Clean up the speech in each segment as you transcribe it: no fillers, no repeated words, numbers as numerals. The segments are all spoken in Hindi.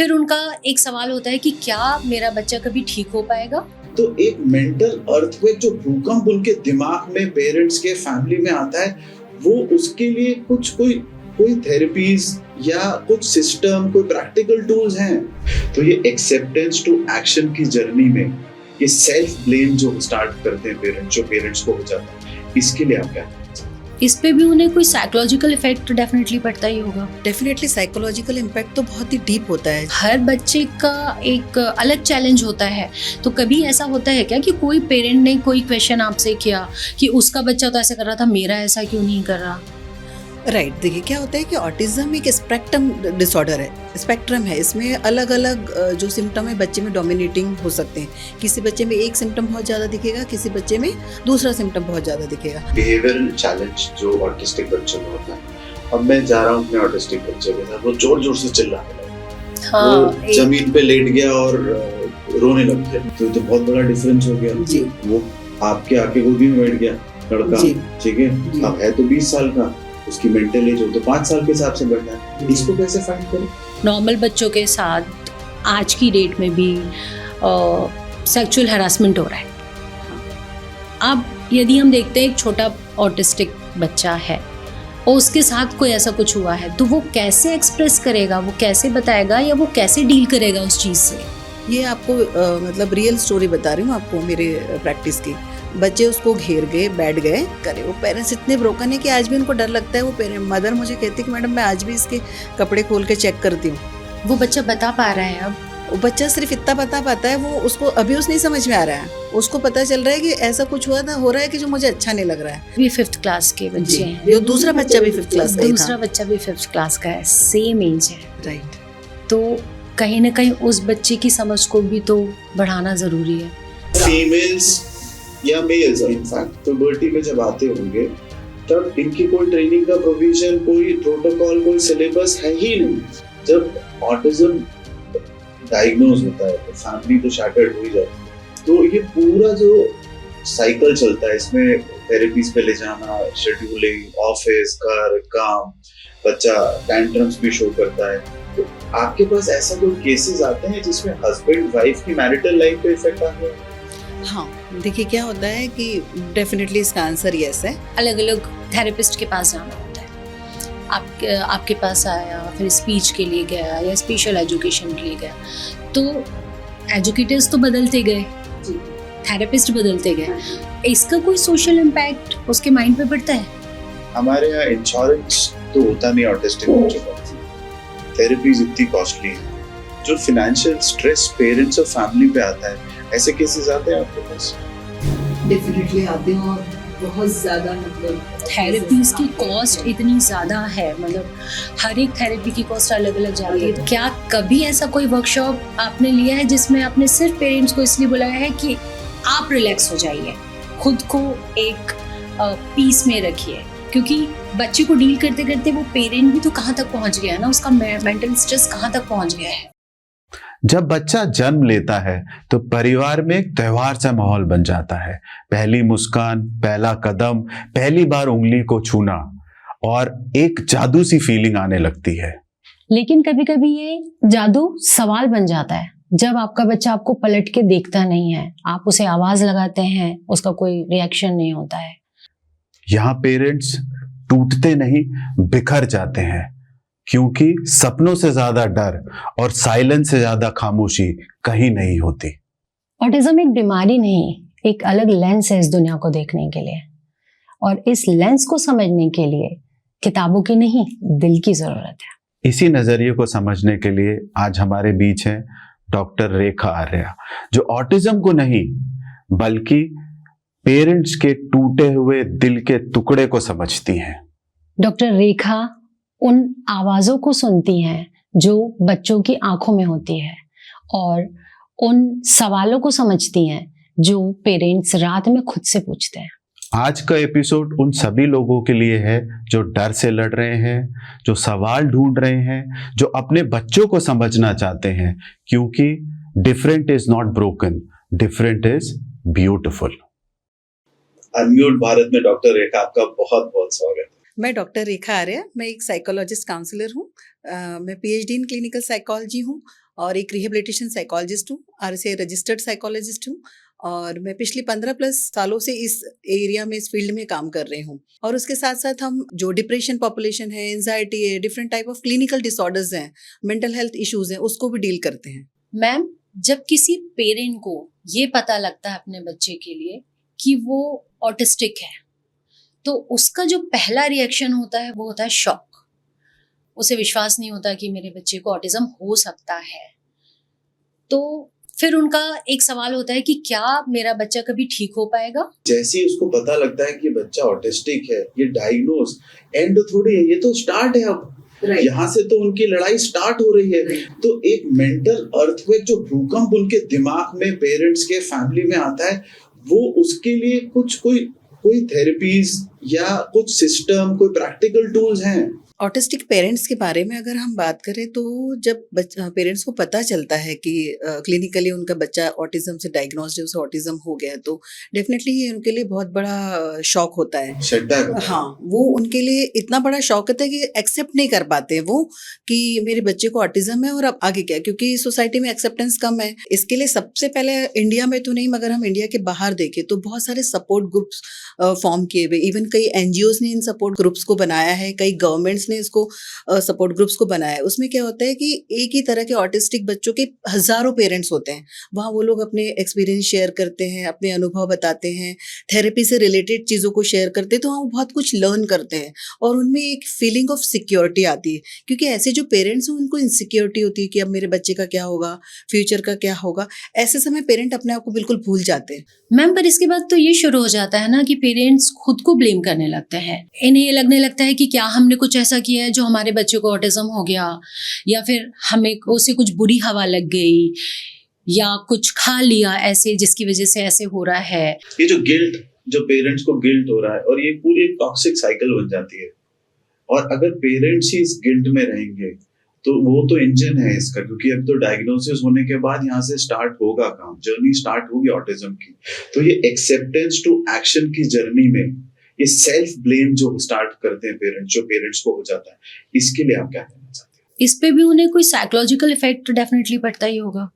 फिर उनका एक सवाल होता है कि क्या मेरा बच्चा कभी ठीक हो पाएगा। तो एक मेंटल अर्थक्वेक जो भूकंप उनके दिमाग में, पेरेंट्स के, फैमिली में आता है, वो उसके लिए कुछ कोई थेरेपीज या कुछ सिस्टम, कोई प्रैक्टिकल टूल्स हैं। तो ये एक्सेप्टेंस टू एक्शन की जर्नी में ये सेल्फ ब्लेम जो स्टार्ट करते हैं पेरेंट्स, जो पेरेंट्स को हो जाता है, इसके लिए आप क्या? इस पे भी उन्हें कोई साइकोलॉजिकल इफेक्ट डेफिनेटली पड़ता ही होगा। डेफिनेटली साइकोलॉजिकल इम्पैक्ट तो बहुत ही डीप होता है। हर बच्चे का एक अलग चैलेंज होता है। तो कभी ऐसा होता है क्या कि कोई पेरेंट ने कोई क्वेश्चन आपसे किया कि उसका बच्चा तो ऐसा कर रहा था, मेरा ऐसा क्यों नहीं कर रहा? राइट, देखिए क्या होता है कि ऑटिज्म एक स्पेक्ट्रम डिसऑर्डर है, स्पेक्ट्रम है। इसमें अलग अलग जो सिम्टम है बच्चे में डोमिनेटिंग हो सकते हैं। किसी बच्चे में एक सिम्टम बहुत ज़्यादा दिखेगा, किसी बच्चे में दूसरा सिम्टम बहुत ज़्यादा दिखेगा। बिहेवियरल चैलेंज जो ऑटिस्टिक बच्चों में होता है, अब मैं जा रहा हूँ अपने ऑटिस्टिक बच्चे के साथ, वो जोर जोर से चिल्लाने लगा, वो जमीन पे लेट गया और रोने लग गया, तो बहुत बड़ा डिफरेंस हो गया जी। वो आपके आके गोदी में बैठ गया लड़का, ठीक है, अब है तो 20 साल का, उसकी मेंटल एज हो तो 5 साल के हिसाब से बैठा है। इसको कैसे फाइंड करें? नॉर्मल बच्चों के साथ आज की डेट में भी सेक्सुअल हैरासमेंट हो रहा है। अब यदि हम देखते हैं एक छोटा ऑटिस्टिक बच्चा है और उसके साथ कोई ऐसा कुछ हुआ है, तो वो कैसे एक्सप्रेस करेगा, वो कैसे बताएगा या वो कैसे डील करेगा उस चीज़ से? ये आपको मतलब रियल स्टोरी बता रही हूँ आपको, मेरे प्रैक्टिस की। बच्चे उसको घेर गए, बैठ गए करे, वो पेरेंट्स इतने ब्रोकन है कि आज भी उनको डर लगता है। वो मदर मुझे कहती है कि मैडम मैं आज भी इसके कपड़े खोल के चेक करती हूँ। वो बच्चा बता पा रहा है? अब वो बच्चा सिर्फ इतना बता पाता है, वो उसको अब्यूज नहीं समझ में आ रहा है। उसको पता चल रहा है कि ऐसा कुछ हो रहा है कि जो मुझे अच्छा नहीं लग रहा है। भी 5th क्लास के बच्चे हैं, ये दूसरा बच्चा भी 5th क्लास का, दूसरा बच्चा भी 5th क्लास का है, सेम एज है। राइट, तो कहीं ना कहीं उस बच्चे की समझ को भी तो बढ़ाना जरूरी है। फीमेल्स या मेल्स इनफैक्ट प्यूबर्टी में जब आते होंगे तब इनकी कोई ट्रेनिंग का प्रोविजन, कोई प्रोटोकॉल, कोई सिलेबस है ही नहीं। जब ऑटिज्म डायग्नोज होता है तो फैमिली तो शैटर्ड हो ही जाती है। तो ये पूरा जो साइकिल चलता है, इसमें थेरेपीज पे ले जाना, शेड्यूलिंग, ऑफिस, घर, काम, बच्चा टैंट्रम्स भी शो करता है। तो आपके पास ऐसा कोई केसेस आते हैं जिसमें हस्बैंड वाइफ की मैरिटल लाइफ पे इफेक्ट आ गया? हाँ, देखिए क्या होता है कि डेफिनेटली इसका आंसर यस है। अलग अलग थेरेपिस्ट के पास जाना होता है। आपके पास आया, फिर स्पीच के लिए गया या स्पेशल एजुकेशन के लिए गया, तो एजुकेटर्स तो बदलते गए, थेरेपिस्ट बदलते गए। इसका कोई सोशल इम्पैक्ट उसके माइंड पे पड़ता है? हमारे यहाँ इंश्योरेंस तो होता नहीं ऑटिस्टिक बच्चों का, थेरेपीज इतनी कॉस्टली है, जो फाइनेंशियल स्ट्रेस पेरेंट्स और फैमिली पे आता है। ऐसे केसेस आते हैं आपके पास? डेफिनेटली आते हैं, और बहुत ज़्यादा, मतलब थेरेपीज की कॉस्ट इतनी ज़्यादा है, मतलब हर एक थेरेपी की कॉस्ट अलग अलग जाती है। क्या कभी ऐसा कोई वर्कशॉप आपने लिया है जिसमें आपने सिर्फ पेरेंट्स को इसलिए बुलाया है कि आप रिलैक्स हो जाइए, खुद को एक पीस में रखिए? क्योंकि बच्चे को डील करते करते वो पेरेंट भी तो कहाँ तक पहुँच गया है ना, उसका मेंटल स्ट्रेस कहाँ तक पहुँच गया है। जब बच्चा जन्म लेता है तो परिवार में एक त्योहार सा माहौल बन जाता है। पहली मुस्कान, पहला कदम, पहली बार उंगली को छूना, और एक जादू सी फीलिंग आने लगती है। लेकिन कभी कभी ये जादू सवाल बन जाता है जब आपका बच्चा आपको पलट के देखता नहीं है, आप उसे आवाज लगाते हैं, उसका कोई रिएक्शन नहीं होता है। यहाँ पेरेंट्स टूटते नहीं, बिखर जाते हैं, क्योंकि सपनों से ज्यादा डर और साइलेंस से ज्यादा खामोशी कहीं नहीं होती। ऑटिज्म एक बीमारी नहीं, एक अलग लेंस है इस दुनिया को देखने के लिए, और इस लेंस को समझने के लिए किताबों की नहीं, दिल की जरूरत है। इसी नजरिए को समझने के लिए आज हमारे बीच है डॉक्टर रेखा आर्या, जो ऑटिज्म को नहीं बल्कि पेरेंट्स के टूटे हुए दिल के टुकड़े को समझती हैं। डॉक्टर रेखा उन आवाजों को सुनती हैं जो बच्चों की आंखों में होती है, और उन सवालों को समझती हैं जो पेरेंट्स रात में खुद से पूछते हैं। आज का एपिसोड उन सभी लोगों के लिए है जो डर से लड़ रहे हैं, जो सवाल ढूंढ रहे हैं, जो अपने बच्चों को समझना चाहते हैं, क्योंकि different is not broken, different is beautiful. Unmute Bharat में डॉक्टर रेखा, आपका बहुत बहुत स्वागत है। मैं डॉक्टर रेखा आर्या, मैं एक साइकोलॉजिस्ट काउंसलर हूँ। मैं पीएचडी इन क्लिनिकल साइकोलॉजी हूँ और एक रिहेबिलिटेशन साइकोलॉजिस्ट हूँ, आरसीआई रजिस्टर्ड साइकोलॉजिस्ट हूँ और मैं पिछले 15 प्लस सालों से इस एरिया में, इस फील्ड में काम कर रही हूँ। और उसके साथ साथ हम जो डिप्रेशन पॉपुलेशन है, एंजाइटी है, different type of clinical disorders हैं, मेंटल हेल्थ इश्यूज हैं, उसको भी डील करते हैं। मैम, जब किसी पेरेंट को ये पता लगता है अपने बच्चे के लिए कि वो ऑटिस्टिक है, तो उसका जो पहला रिएक्शन होता है वो होता है शॉक। उसे विश्वास नहीं होता कि मेरे बच्चे को ऑटिज्म हो सकता है। तो फिर उनका एक सवाल होता है कि क्या मेरा बच्चा कभी ठीक हो पाएगा। जैसे ही उसको पता लगता है कि बच्चा ऑटिस्टिक है, ये डायग्नोज एंड थोड़ी है, ये तो स्टार्ट है। अब यहाँ से तो उनकी लड़ाई स्टार्ट हो रही है। तो एक मेंटल अर्थक्वेक, जो भूकंप उनके दिमाग में, पेरेंट्स के, फैमिली में आता है, वो उसके लिए कोई थेरेपीज या कुछ सिस्टम, कोई प्रैक्टिकल टूल्स हैं। ऑटिस्टिक पेरेंट्स के बारे में अगर हम बात करें तो जब पेरेंट्स को पता चलता है कि क्लिनिकली उनका बच्चा ऑटिज्म से डायग्नोस्ड है, उसे ऑटिज्म हो गया, तो डेफिनेटली ये उनके लिए बहुत बड़ा शॉक होता है। सेटबैक होता है। हाँ, वो उनके लिए इतना बड़ा शॉक होता है कि एक्सेप्ट नहीं कर पाते वो कि मेरे बच्चे को ऑटिज्म है और अब आगे क्या, क्योंकि सोसाइटी में एक्सेप्टेंस कम है। इसके लिए सबसे पहले इंडिया में तो नहीं, मगर हम इंडिया के बाहर देखें तो बहुत सारे सपोर्ट ग्रुप्स फॉर्म किए हुए, इवन कई एनजीओज ने इन सपोर्ट ग्रुप्स को बनाया है, कई गवर्नमेंट्स ने इसको सपोर्ट ग्रुप्स को बनाया है। उसमें क्या होता है कि एक ही तरह के ऑटिस्टिक बच्चों के हजारों पेरेंट्स होते हैं। वहाँ वो लोग अपने एक्सपीरियंस शेयर करते हैं, अपने अनुभव बताते हैं, थेरेपी से रिलेटेड चीज़ों को शेयर करते हैं, तो वहाँ वो बहुत कुछ लर्न करते हैं और उनमें एक फीलिंग ऑफ सिक्योरिटी आती है। क्योंकि ऐसे जो पेरेंट्स हैं उनको इनसिक्योरिटी होती है कि अब मेरे बच्चे का क्या होगा, फ्यूचर का क्या होगा। ऐसे समय पेरेंट अपने आप को बिल्कुल भूल जाते हैं। मैम, पर इसके बाद तो ये शुरू हो जाता है ना कि पेरेंट्स खुद को ब्लेम करने लगते हैं। इन्हें ये लगने लगता है कि क्या हमने कुछ ऐसा किया है जो हमारे बच्चे को ऑटिज्म हो गया, या फिर हमें उसे कुछ बुरी हवा लग गई, या कुछ खा लिया ऐसे जिसकी वजह से ऐसे हो रहा है। ये जो गिल्ट, जो पेरेंट्स को गिल्ट हो रहा है, और ये पूरी एक टॉक्सिक साइकिल बन जाती है। और अगर पेरेंट्स ही इस गिल्ट में रहेंगे तो वो तो इंजन है इसका, क्योंकि अब तो डायग्नोसिस होने के बाद यहाँ से स्टार्ट होगा काम, जर्नी स्टार्ट होगी ऑटिज्म की। तो ये एक्सेप्टेंस टू एक्शन की जर्नी में ये सेल्फ ब्लेम जो स्टार्ट करते हैं पेरेंट्स, जो पेरेंट्स को हो जाता है, इसके लिए आप क्या कहना चाहते हैं? इस पे भी उन्हें कोई साइकोलॉजिकल इफेक्ट डेफिनेटली पड़ता ही होगा।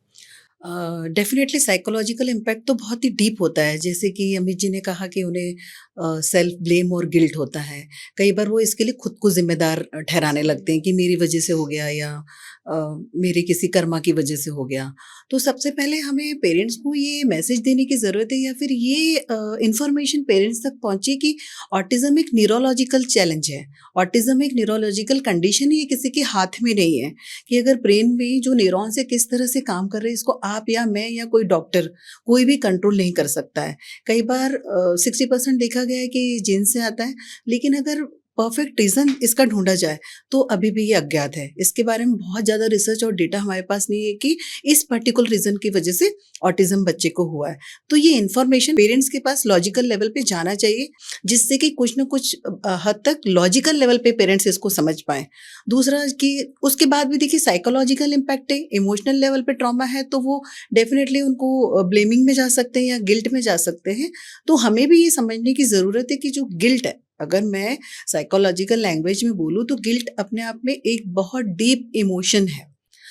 डेफिनेटली साइकोलॉजिकल इम्पैक्ट तो बहुत ही डीप होता है। जैसे कि अमित जी ने कहा कि उन्हें सेल्फ ब्लेम और गिल्ट होता है। कई बार वो इसके लिए खुद को जिम्मेदार ठहराने लगते हैं कि मेरी वजह से हो गया, या मेरे किसी कर्मा की वजह से हो गया। तो सबसे पहले हमें पेरेंट्स को ये मैसेज देने की ज़रूरत है, या फिर ये इंफॉर्मेशन पेरेंट्स तक पहुँचे कि ऑटिज़म एक न्यूरोलॉजिकल चैलेंज है। ऑटिज़म एक न्यूरोलॉजिकल कंडीशन है, ये किसी के हाथ में नहीं है कि अगर ब्रेन में जो न्यूरॉन्स है किस तरह से काम कर रहे हैं, इसको आप या मैं या कोई डॉक्टर कोई भी कंट्रोल नहीं कर सकता है। कई बार 60% देखा गया है कि जीन से आता है, लेकिन अगर परफेक्ट रीज़न इसका ढूंढा जाए तो अभी भी ये अज्ञात है। इसके बारे में बहुत ज़्यादा रिसर्च और डेटा हमारे पास नहीं है कि इस पर्टिकुलर रीज़न की वजह से ऑटिज़म बच्चे को हुआ है। तो ये इन्फॉर्मेशन पेरेंट्स के पास लॉजिकल लेवल पे जाना चाहिए, जिससे कि कुछ ना कुछ हद तक लॉजिकल लेवल पे पेरेंट्स इसको समझ पाएँ। दूसरा कि उसके बाद भी देखिए साइकोलॉजिकल इम्पैक्ट है, इमोशनल लेवल पे ट्रॉमा है, तो वो डेफिनेटली उनको ब्लेमिंग में जा सकते हैं या गिल्ट में जा सकते हैं। तो हमें भी ये समझने की ज़रूरत है कि जो गिल्ट है, अगर मैं साइकोलॉजिकल लैंग्वेज में बोलूँ तो गिल्ट अपने आप में एक बहुत डीप इमोशन है।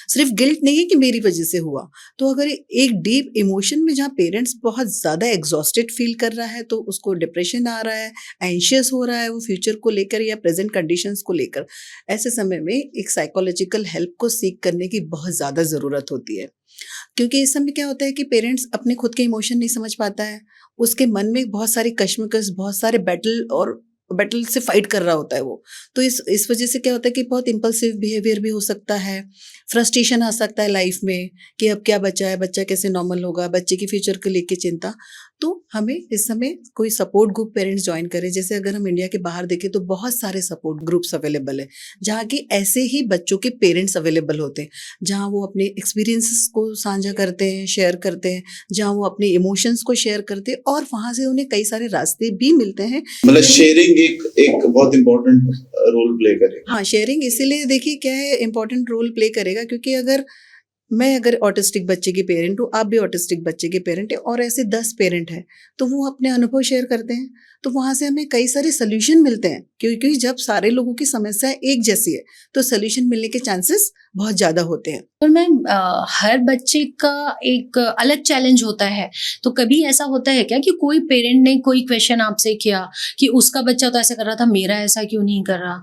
सिर्फ गिल्ट नहीं है कि मेरी वजह से हुआ। तो अगर एक डीप इमोशन में जहाँ पेरेंट्स बहुत ज़्यादा एग्जॉस्टेड फील कर रहा है, तो उसको डिप्रेशन आ रहा है, एंशियस हो रहा है वो फ्यूचर को लेकर या प्रेजेंट कंडीशंस को लेकर, ऐसे समय में एक साइकोलॉजिकल हेल्प को सीख करने की बहुत ज़्यादा ज़रूरत होती है। क्योंकि इस समय क्या होता है कि पेरेंट्स अपने खुद के इमोशन नहीं समझ पाता है, उसके मन में बहुत सारी कश्मकश, बहुत सारे बैटल से फाइट कर रहा होता है वो। तो इस वजह से क्या होता है कि बहुत इम्पल्सिव बिहेवियर भी हो सकता है, फ्रस्ट्रेशन आ सकता है लाइफ में कि अब क्या बचा है, बच्चा कैसे नॉर्मल होगा, बच्चे की फ्यूचर को लेके चिंता। तो हमें इस समय कोई सपोर्ट ग्रुप पेरेंट्स ज्वाइन करें। जैसे अगर हम इंडिया के बाहर देखें तो बहुत सारे सपोर्ट ग्रुप्स अवेलेबल है, जहाँ की ऐसे ही बच्चों के पेरेंट्स अवेलेबल होते हैं, जहाँ वो अपने एक्सपीरियंसेस को साझा करते हैं, शेयर करते हैं, जहाँ वो अपने इमोशंस को शेयर करते हैं, और वहाँ से उन्हें कई सारे रास्ते भी मिलते हैं। मतलब शेयरिंग एक बहुत इंपॉर्टेंट रोल प्ले करेगा। हाँ, शेयरिंग इसीलिए देखिए क्या है, इंपॉर्टेंट रोल प्ले करेगा, क्योंकि अगर मैं अगर ऑटिस्टिक बच्चे की पेरेंट हूँ, आप भी ऑटिस्टिक बच्चे के पेरेंट हैं और ऐसे 10 पेरेंट हैं, तो वो अपने अनुभव शेयर करते हैं, तो वहाँ से हमें कई सारे सोल्यूशन मिलते हैं, क्योंकि जब सारे लोगों की समस्या एक जैसी है तो सोल्यूशन मिलने के चांसेस बहुत ज़्यादा होते हैं। और मैम हर बच्चे का एक अलग चैलेंज होता है, तो कभी ऐसा होता है क्या कि कोई पेरेंट ने कोई क्वेश्चन आपसे किया कि उसका बच्चा तो ऐसा कर रहा था, मेरा ऐसा क्यों नहीं कर रहा?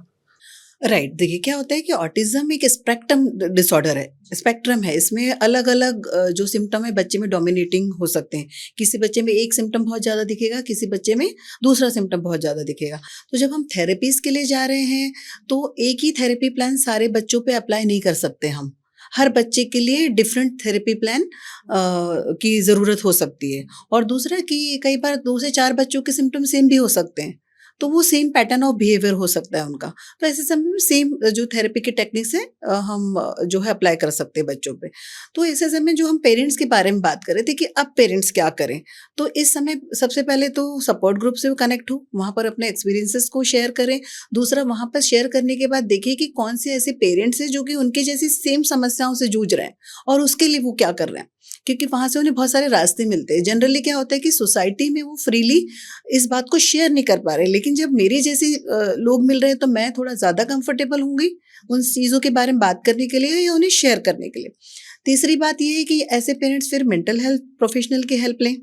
राइट, देखिए क्या होता है कि ऑटिज्म एक स्पेक्ट्रम डिसऑर्डर है, स्पेक्ट्रम है। इसमें अलग अलग जो सिम्टम है बच्चे में डोमिनेटिंग हो सकते हैं। किसी बच्चे में एक सिम्टम बहुत ज़्यादा दिखेगा, किसी बच्चे में दूसरा सिम्टम बहुत ज़्यादा दिखेगा। तो जब हम थेरेपीज के लिए जा रहे हैं तो एक ही थेरेपी प्लान सारे बच्चों पे अप्लाई नहीं कर सकते हम। हर बच्चे के लिए डिफरेंट थेरेपी प्लान की ज़रूरत हो सकती है। और दूसरा कि कई बार 2 से 4 बच्चों के सिम्टम सेम भी हो सकते हैं, तो वो सेम पैटर्न ऑफ बिहेवियर हो सकता है उनका। तो ऐसे समय में सेम जो थेरेपी की टेक्निक्स है हम जो है अप्लाई कर सकते हैं बच्चों पे। तो ऐसे समय जो हम पेरेंट्स के बारे में बात कर रहे थे कि अब पेरेंट्स क्या करें, तो इस समय सबसे पहले तो सपोर्ट ग्रुप से कनेक्ट हो, वहाँ पर अपने एक्सपीरियंसेस को शेयर करें। दूसरा, वहाँ पर शेयर करने के बाद देखिए कि कौन से ऐसे पेरेंट्स हैं जो कि उनके जैसी सेम समस्याओं से जूझ रहे हैं और उसके लिए वो क्या कर रहे हैं, क्योंकि वहाँ से उन्हें बहुत सारे रास्ते मिलते हैं। जनरली क्या होता है कि सोसाइटी में वो फ्रीली इस बात को शेयर नहीं कर पा रहे, लेकिन जब मेरे जैसे लोग मिल रहे हैं तो मैं थोड़ा ज़्यादा कंफर्टेबल होंगी उन चीज़ों के बारे में बात करने के लिए या उन्हें शेयर करने के लिए। तीसरी बात ये है कि ऐसे पेरेंट्स फिर मेंटल हेल्थ प्रोफेशनल की हेल्प लें,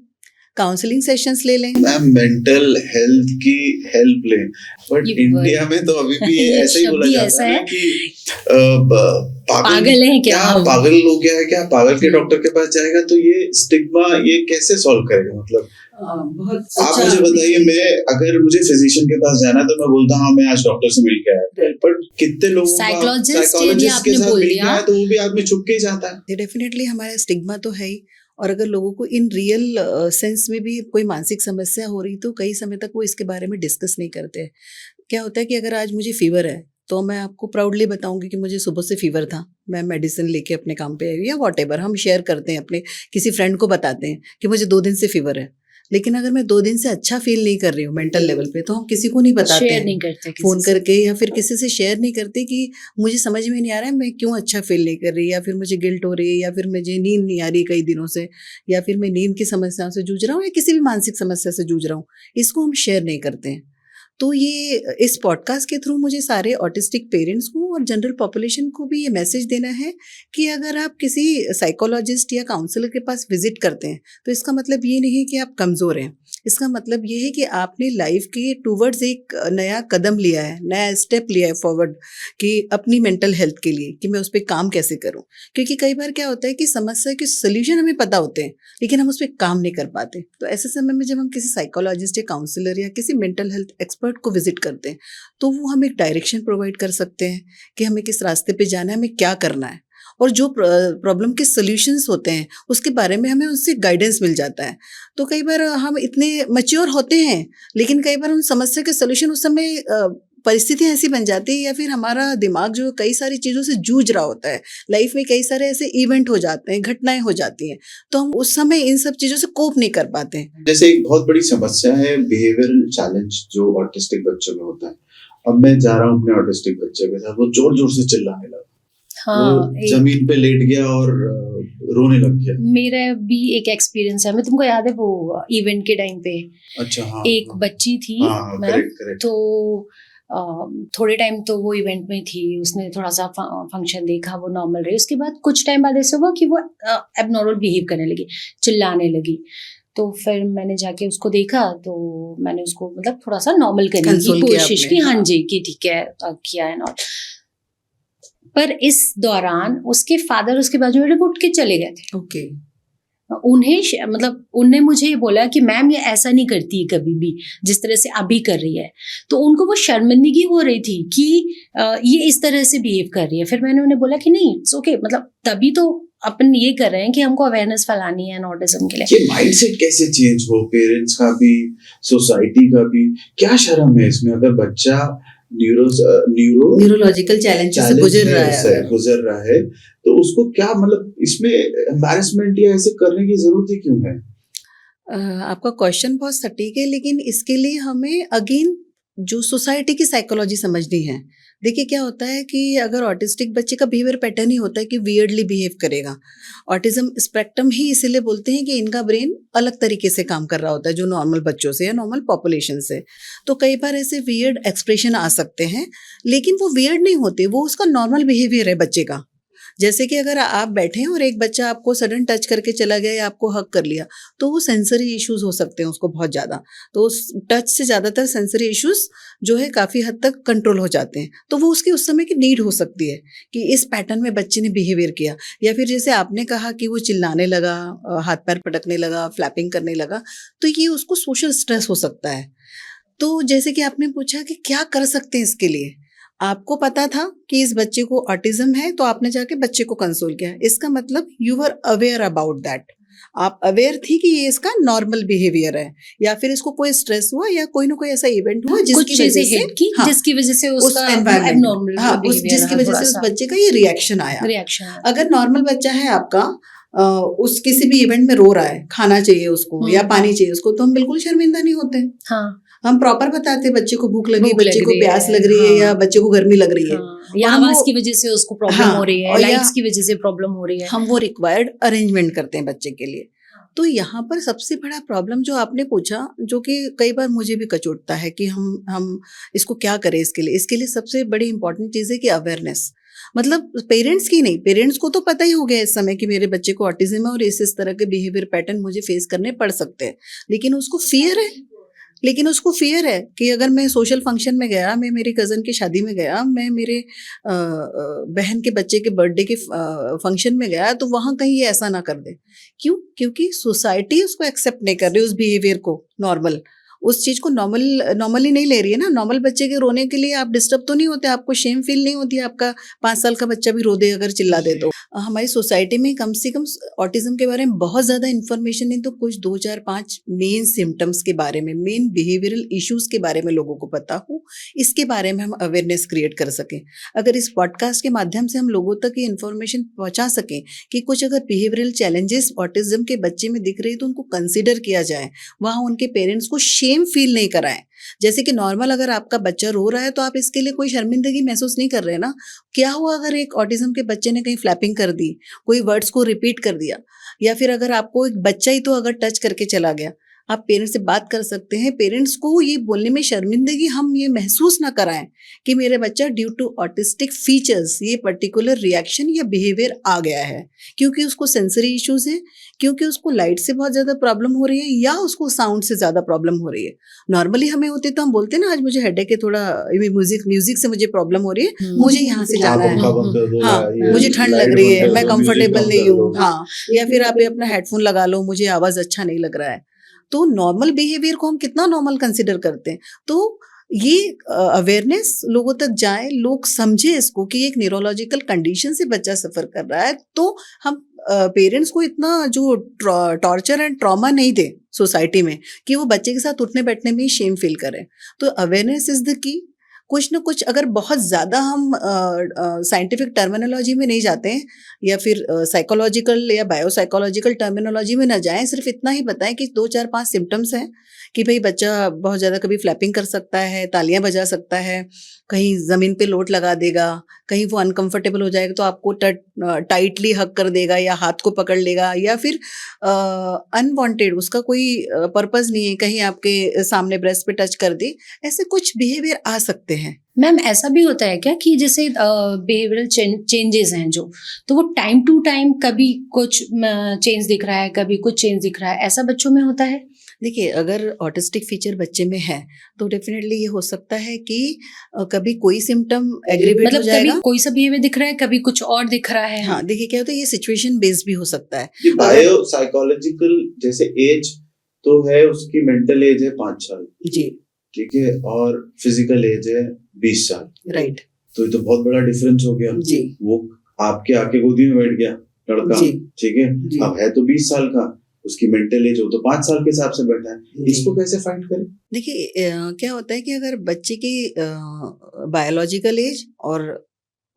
काउंसलिंग सेशंस ले लें। मैम मेंटल हेल्थ की हेल्प लें, बट ये इंडिया में तो अभी भी ये ऐसा ही शब्द बोला ही जाता ऐसा है है। कि पागल हैं क्या हम? पागल हो गया है क्या, पागल के डॉक्टर के पास जाएगा, तो ये स्टिग्मा ये कैसे सॉल्व करेगा? मतलब बहुत आप मुझे बताइए, मैं अगर मुझे फिजिशियन के पास जाना है तो मैं बोलता हूँ हाँ मैं आज डॉक्टर से मिल के आया, बट कितने लोगों का Psychologist ये भी साइकोलॉजिस्ट के आपने साथ बोल मिल के दिया। आया तो वो भी आदमी छुप के ही जाता है। डेफिनेटली हमारा स्टिग्मा तो है ही, और अगर लोगों को इन रियल सेंस में भी कोई मानसिक समस्या हो रही तो कई समय तक वो इसके बारे में डिस्कस नहीं करते हैं। क्या होता है कि अगर आज मुझे फीवर है तो मैं आपको प्राउडली बताऊंगी कि मुझे सुबह से फीवर था, मैं मेडिसिन लेके अपने काम पे आई हूँ या वॉटेवर हम शेयर करते हैं, अपने किसी फ्रेंड को बताते हैं कि मुझे 2 दिन से फीवर है। लेकिन अगर मैं 2 दिन से अच्छा फील नहीं कर रही हूँ मेंटल लेवल पे तो हम किसी को नहीं बताते शेयर हैं, नहीं करते किसी फ़ोन से। करके या फिर किसी से शेयर नहीं करते कि मुझे समझ में नहीं आ रहा है मैं क्यों अच्छा फील नहीं कर रही, या फिर मुझे गिल्ट हो रही है, या फिर मुझे नींद नहीं आ रही कई दिनों से, या फिर मैं नींद की समस्याओं से जूझ रहा हूँ या किसी भी मानसिक समस्या से जूझ रहा हूँ। इसको हम शेयर नहीं करते हैं। तो ये इस पॉडकास्ट के थ्रू मुझे सारे ऑटिस्टिक पेरेंट्स को और जनरल पॉपुलेशन को भी ये मैसेज देना है कि अगर आप किसी साइकोलॉजिस्ट या काउंसलर के पास विजिट करते हैं तो इसका मतलब ये नहीं है कि आप कमज़ोर हैं। इसका मतलब ये है कि आपने लाइफ के टूवर्ड्स एक नया कदम लिया है, नया स्टेप लिया है फॉरवर्ड कि अपनी मेंटल हेल्थ के लिए कि मैं उस पर काम कैसे करूं। क्योंकि कई बार क्या होता है कि समस्या के सोल्यूशन हमें पता होते हैं लेकिन हम उस पर काम नहीं कर पाते। तो ऐसे समय में जब हम किसी साइकोलॉजिस्ट या काउंसलर या किसी मेंटल हेल्थ एक्सपर्ट को विजिट करते हैं तो वो हमें एक डायरेक्शन प्रोवाइड कर सकते हैं कि हमें किस रास्ते पे जाना है, हमें क्या करना है, और जो प्रॉब्लम के सॉल्यूशंस होते हैं उसके बारे में हमें उससे गाइडेंस मिल जाता है। तो कई बार हम इतने मैच्योर होते हैं लेकिन कई बार उन समस्या के सॉल्यूशन उस समय परिस्थितियाँ ऐसी बन जाती है या फिर हमारा दिमाग जो कई सारी चीज़ों से जूझ रहा होता है, लाइफ में कई सारे ऐसे इवेंट हो जाते हैं, घटनाएं हो जाती हैं, तो हम उस समय इन सब चीज़ों से कोप नहीं कर पाते हैं। जैसे एक बहुत बड़ी समस्या है बिहेवियरल चैलेंज जो ऑटिस्टिक बच्चों में होता है। अब मैं जा रहा हूँ अपने ऑटिस्टिक बच्चे के साथ, वो जोर जोर से चिल्लाने लगा, हाँ, वो जमीन पे लेट गया और रोने लग गया। मेरा भी एक एक्सपीरियंस है। मैं तुमको याद है वो इवेंट के टाइम पे अच्छा हाँ, एक बच्ची थी मैम, करेक्ट। तो थोड़े टाइम तो वो इवेंट में थी, उसने थोड़ा सा फंक्शन देखा, वो नॉर्मल रही। उसके बाद कुछ टाइम बाद ऐसा हुआ कि वो एबनॉर्मल बिहेव करने लगी, चिल्लाने लगी। तो फिर मैंने जाके उसको देखा, तो मैंने उसको मतलब थोड़ा सा नॉर्मल करने की Console किया कोशिश आपने, की, हाँ हाँ। जी, कि ठीक है किया है नॉट। पर इस दौरान उसके फादर उसके बाजू में उठ के चले गए थे। ओके, उन्हें मतलब उनने मुझे ये बोला कि मैम ये ऐसा नहीं करती कभी भी जिस तरह से अभी कर रही है। तो उनको वो शर्मिंदगी हो रही थी कि ये इस तरह से बिहेव कर रही है। फिर मैंने उन्हें बोला कि नहीं, इट्स ओके, मतलब तभी तो अपन ये कर रहे हैं कि हमको अवेयरनेस फैलानी है ऑटिज्म के लिए। ये माइंडसेट कैसे चेंज हो, पेरेंट्स का भी सोसाइटी का भी? क्या शर्म है इसमें अगर बच्चा न्यूरोलॉजिकल चैलेंज से गुजर रहा है तो उसको क्या मतलब इसमें एम्बैरेसमेंट या ऐसे करने की जरूरत ही क्यों है? आपका क्वेश्चन बहुत सटीक है, लेकिन इसके लिए हमें अगेन जो सोसाइटी की साइकोलॉजी समझनी है। देखिए क्या होता है कि अगर ऑटिस्टिक बच्चे का बिहेवियर पैटर्न ही होता है कि वियर्डली बिहेव करेगा। ऑटिज्म स्पेक्ट्रम ही इसीलिए बोलते हैं कि इनका ब्रेन अलग तरीके से काम कर रहा होता है जो नॉर्मल बच्चों से या नॉर्मल पॉपुलेशन से। तो कई बार ऐसे वियर्ड एक्सप्रेशन आ सकते हैं, लेकिन वो वियर्ड नहीं होते, वो उसका नॉर्मल बिहेवियर है बच्चे का। जैसे कि अगर आप बैठे हैं और एक बच्चा आपको सडन टच करके चला गया या आपको हक कर लिया, तो वो सेंसरी इश्यूज हो सकते हैं उसको बहुत ज़्यादा। तो उस टच से ज़्यादातर सेंसरी इश्यूज जो है काफ़ी हद तक कंट्रोल हो जाते हैं। तो वो उसकी उस समय की नीड हो सकती है कि इस पैटर्न में बच्चे ने बिहेवियर किया, या फिर जैसे आपने कहा कि वो चिल्लाने लगा, हाथ पैर पटकने लगा, फ्लैपिंग करने लगा, तो ये उसको सोशल स्ट्रेस हो सकता है। तो जैसे कि आपने पूछा कि क्या कर सकते हैं इसके लिए, आपको पता था कि इस बच्चे को ऑटिज्म है तो आपने जाके बच्चे को कंसोल किया, इसका मतलब you were aware about that. आप अवेयर थी कि ये इसका नॉर्मल बिहेवियर है, या फिर इसको कोई स्ट्रेस हुआ या कोई ना कोई ऐसा इवेंट हुआ कुछ जिसकी चीजें वजह से हिट की, हाँ, जिसकी वजह से उस उसका एनवायरमेंट एब्नॉर्मल हाँ उस जिसकी वजह से उस बच्चे का ये रिएक्शन आया। रिएक्शन। अगर नॉर्मल बच्चा है आपका, उस किसी भी इवेंट में रो रहा है, खाना चाहिए उसको या पानी चाहिए उसको, तो हम बिल्कुल शर्मिंदा नहीं होते। हाँ, हम प्रॉपर बताते हैं बच्चे को भूख लगी, भूख बच्चे लग को रही प्यास है, लग रही है, या हाँ। बच्चे को गर्मी लग रही है, हाँ, या और हम आवाज वो की वजह से उसको प्रॉब्लम हाँ, हो रही है, और या लाइट्स की वजह से प्रॉब्लम हो रही है। हम वो रिक्वायर्ड अरेंजमेंट करते हैं बच्चे के लिए। तो यहाँ पर सबसे बड़ा प्रॉब्लम जो आपने पूछा, जो कि कई बार मुझे भी कचोटता है कि हम इसको क्या करें इसके लिए सबसे बड़ी इंपॉर्टेंट चीज़ है कि अवेयरनेस। मतलब पेरेंट्स की नहीं, पेरेंट्स को तो पता ही हो गया इस समय कि मेरे बच्चे को ऑटिज्म है और इस तरह के बिहेवियर पैटर्न मुझे फेस करने पड़ सकते हैं, लेकिन उसको फियर है कि अगर मैं सोशल फंक्शन में गया, मैं मेरी कज़न की शादी में गया, मैं मेरे बहन के बच्चे के बर्थडे के फंक्शन में गया, तो वहाँ कहीं ये ऐसा ना कर दे। क्यों? क्योंकि सोसाइटी उसको एक्सेप्ट नहीं कर रही, उस बिहेवियर को नॉर्मल, उस चीज़ को नॉर्मली नहीं ले रही है ना। नॉर्मल बच्चे के रोने के लिए आप डिस्टर्ब तो नहीं होते, आपको शेम फील नहीं होती, आपका 5 साल का बच्चा भी रो दे अगर चिल्ला दे तो। हमारी सोसाइटी में कम से कम ऑटिज्म के बारे में बहुत ज़्यादा इन्फॉर्मेशन नहीं तो कुछ 2, 4, 5 मेन सिम्टम्स के बारे में, मेन बिहेवियरल इश्यूज़ के बारे में लोगों को पता हो, इसके बारे में हम अवेयरनेस क्रिएट कर सकें। अगर इस पॉडकास्ट के माध्यम से हम लोगों तक ये इन्फॉर्मेशन पहुँचा सकें कि कुछ अगर बिहेवियरल चैलेंजेस ऑटिज्म के बच्चे में दिख रही तो उनको कंसिडर किया जाए, वहाँ उनके पेरेंट्स को शेम फील नहीं कराएं। जैसे कि नॉर्मल अगर आपका बच्चा रो रहा है तो आप इसके लिए कोई शर्मिंदगी महसूस नहीं कर रहे ना। क्या हुआ अगर एक ऑटिज्म के बच्चे ने कहीं फ्लैपिंग कर दी, कोई वर्ड्स को रिपीट कर दिया, या फिर अगर आपको एक बच्चा ही तो अगर टच करके चला गया, आप पेरेंट्स से बात कर सकते हैं। पेरेंट्स को ये बोलने में शर्मिंदगी हम ये महसूस ना कराएं कि मेरे बच्चा ड्यू टू ऑटिस्टिक फीचर्स ये पर्टिकुलर रिएक्शन या बिहेवियर आ गया है, क्योंकि उसको सेंसरी इश्यूज है, क्योंकि उसको लाइट से बहुत ज़्यादा प्रॉब्लम हो रही है, या उसको साउंड से ज़्यादा प्रॉब्लम हो रही है। नॉर्मली हमें होते तो हम बोलते हैं ना, आज मुझे हेडेक है, थोड़ा म्यूजिक से मुझे प्रॉब्लम हो रही है, मुझे यहाँ से जाना है, हाँ मुझे ठंड लग रही है, मैं कंफर्टेबल नहीं हूँ, हाँ, या फिर आप अपना हेडफोन लगा लो, मुझे आवाज़ अच्छा नहीं लग रहा है। तो नॉर्मल बिहेवियर को हम कितना नॉर्मल कंसिडर करते हैं। तो ये अवेयरनेस लोगों तक जाए, लोग समझे इसको कि एक न्यूरोलॉजिकल कंडीशन से बच्चा सफ़र कर रहा है, तो हम पेरेंट्स को इतना जो टॉर्चर एंड ट्रॉमा नहीं दें सोसाइटी में कि वो बच्चे के साथ उठने बैठने में ही शेम फील करें। तो अवेयरनेस इज़ द की। कुछ ना कुछ अगर बहुत ज़्यादा हम साइंटिफिक टर्मिनोलॉजी में नहीं जाते हैं, या फिर साइकोलॉजिकल या बायोसाइकोलॉजिकल टर्मिनोलॉजी में ना जाएं, सिर्फ इतना ही बताएं कि 2, 4, 5 सिम्टम्स हैं कि भाई बच्चा बहुत ज़्यादा कभी फ्लैपिंग कर सकता है, तालियां बजा सकता है, कहीं ज़मीन पे लोट लगा देगा, कहीं वो अनकंफर्टेबल हो जाएगा तो आपको टाइटली हक कर देगा या हाथ को पकड़ लेगा, या फिर अनवांटेड उसका कोई पर्पस नहीं है, कहीं आपके सामने ब्रेस्ट पे टच कर दे, ऐसे कुछ बिहेवियर आ सकते हैं। मैम ऐसा भी होता है क्या कि जैसे बिहेवियरल चेंजेस हैं जो, तो वो टाइम टू टाइम कभी कुछ चेंज दिख रहा है, कभी कुछ चेंज दिख रहा है, ऐसा बच्चों में होता है? देखिए, अगर ऑटिस्टिक फीचर बच्चे में है तो डेफिनेटली ये हो सकता है कि कभी कोई सिम्टम एग्रीवेट मतलब हो जाएगा, कभी कोई सा बिहेवियर दिख रहा है, कभी कुछ और दिख रहा है। हाँ देखिए क्या होता है, ये सिचुएशन बेस्ड भी हो सकता है। ये बायो साइकोलॉजिकल जैसे एज तो है, उसकी मेंटल एज है 5 साल जी, ठीक है, और फिजिकल एज है 20 साल, राइट तो ये तो बहुत बड़ा डिफरेंस हो गया। जी, वो आपके आके गोदी में बैठ गया लड़का, जी, ठीक है, जी। अब है तो 20 साल का, उसकी मेंटल एज हो तो 5 साल के हिसाब से बैठा है, जी। इसको कैसे फाइंड करें? देखिए क्या होता है कि अगर बच्चे की बायोलॉजिकल एज और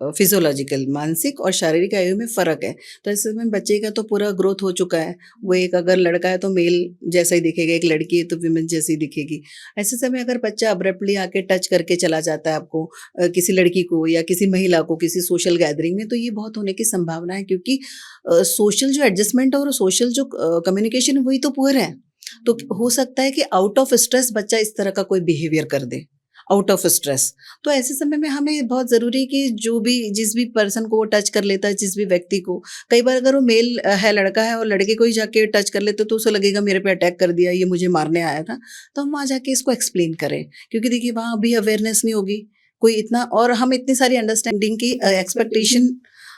फिजियोलॉजिकल, मानसिक और शारीरिक आयु में फ़र्क है। तो ऐसे में बच्चे का तो पूरा ग्रोथ हो चुका है, वो एक अगर लड़का है तो मेल जैसा ही दिखेगा, एक लड़की है तो विमेन जैसी दिखेगी। ऐसे समय अगर बच्चा अब्रप्टली आके टच करके चला जाता है आपको, किसी लड़की को या किसी महिला को किसी सोशल गैदरिंग में, तो ये बहुत होने की संभावना है, क्योंकि सोशल जो एडजस्टमेंट और सोशल जो कम्युनिकेशन वही तो पुअर है। तो हो सकता है कि आउट ऑफ स्ट्रेस बच्चा इस तरह का कोई बिहेवियर कर दे, आउट ऑफ स्ट्रेस। तो ऐसे समय में हमें बहुत ज़रूरी है कि जिस भी पर्सन को वो टच कर लेता है, जिस भी व्यक्ति को, कई बार अगर वो मेल है, लड़का है और लड़के को ही जाके टच कर लेते तो उसे लगेगा मेरे पे अटैक कर दिया, ये मुझे मारने आया था। तो हम वहाँ जाके इसको एक्सप्लेन करें, क्योंकि देखिए वहाँ भी अवेयरनेस नहीं होगी कोई इतना, और हम इतनी सारी अंडरस्टैंडिंग की एक्सपेक्टेशन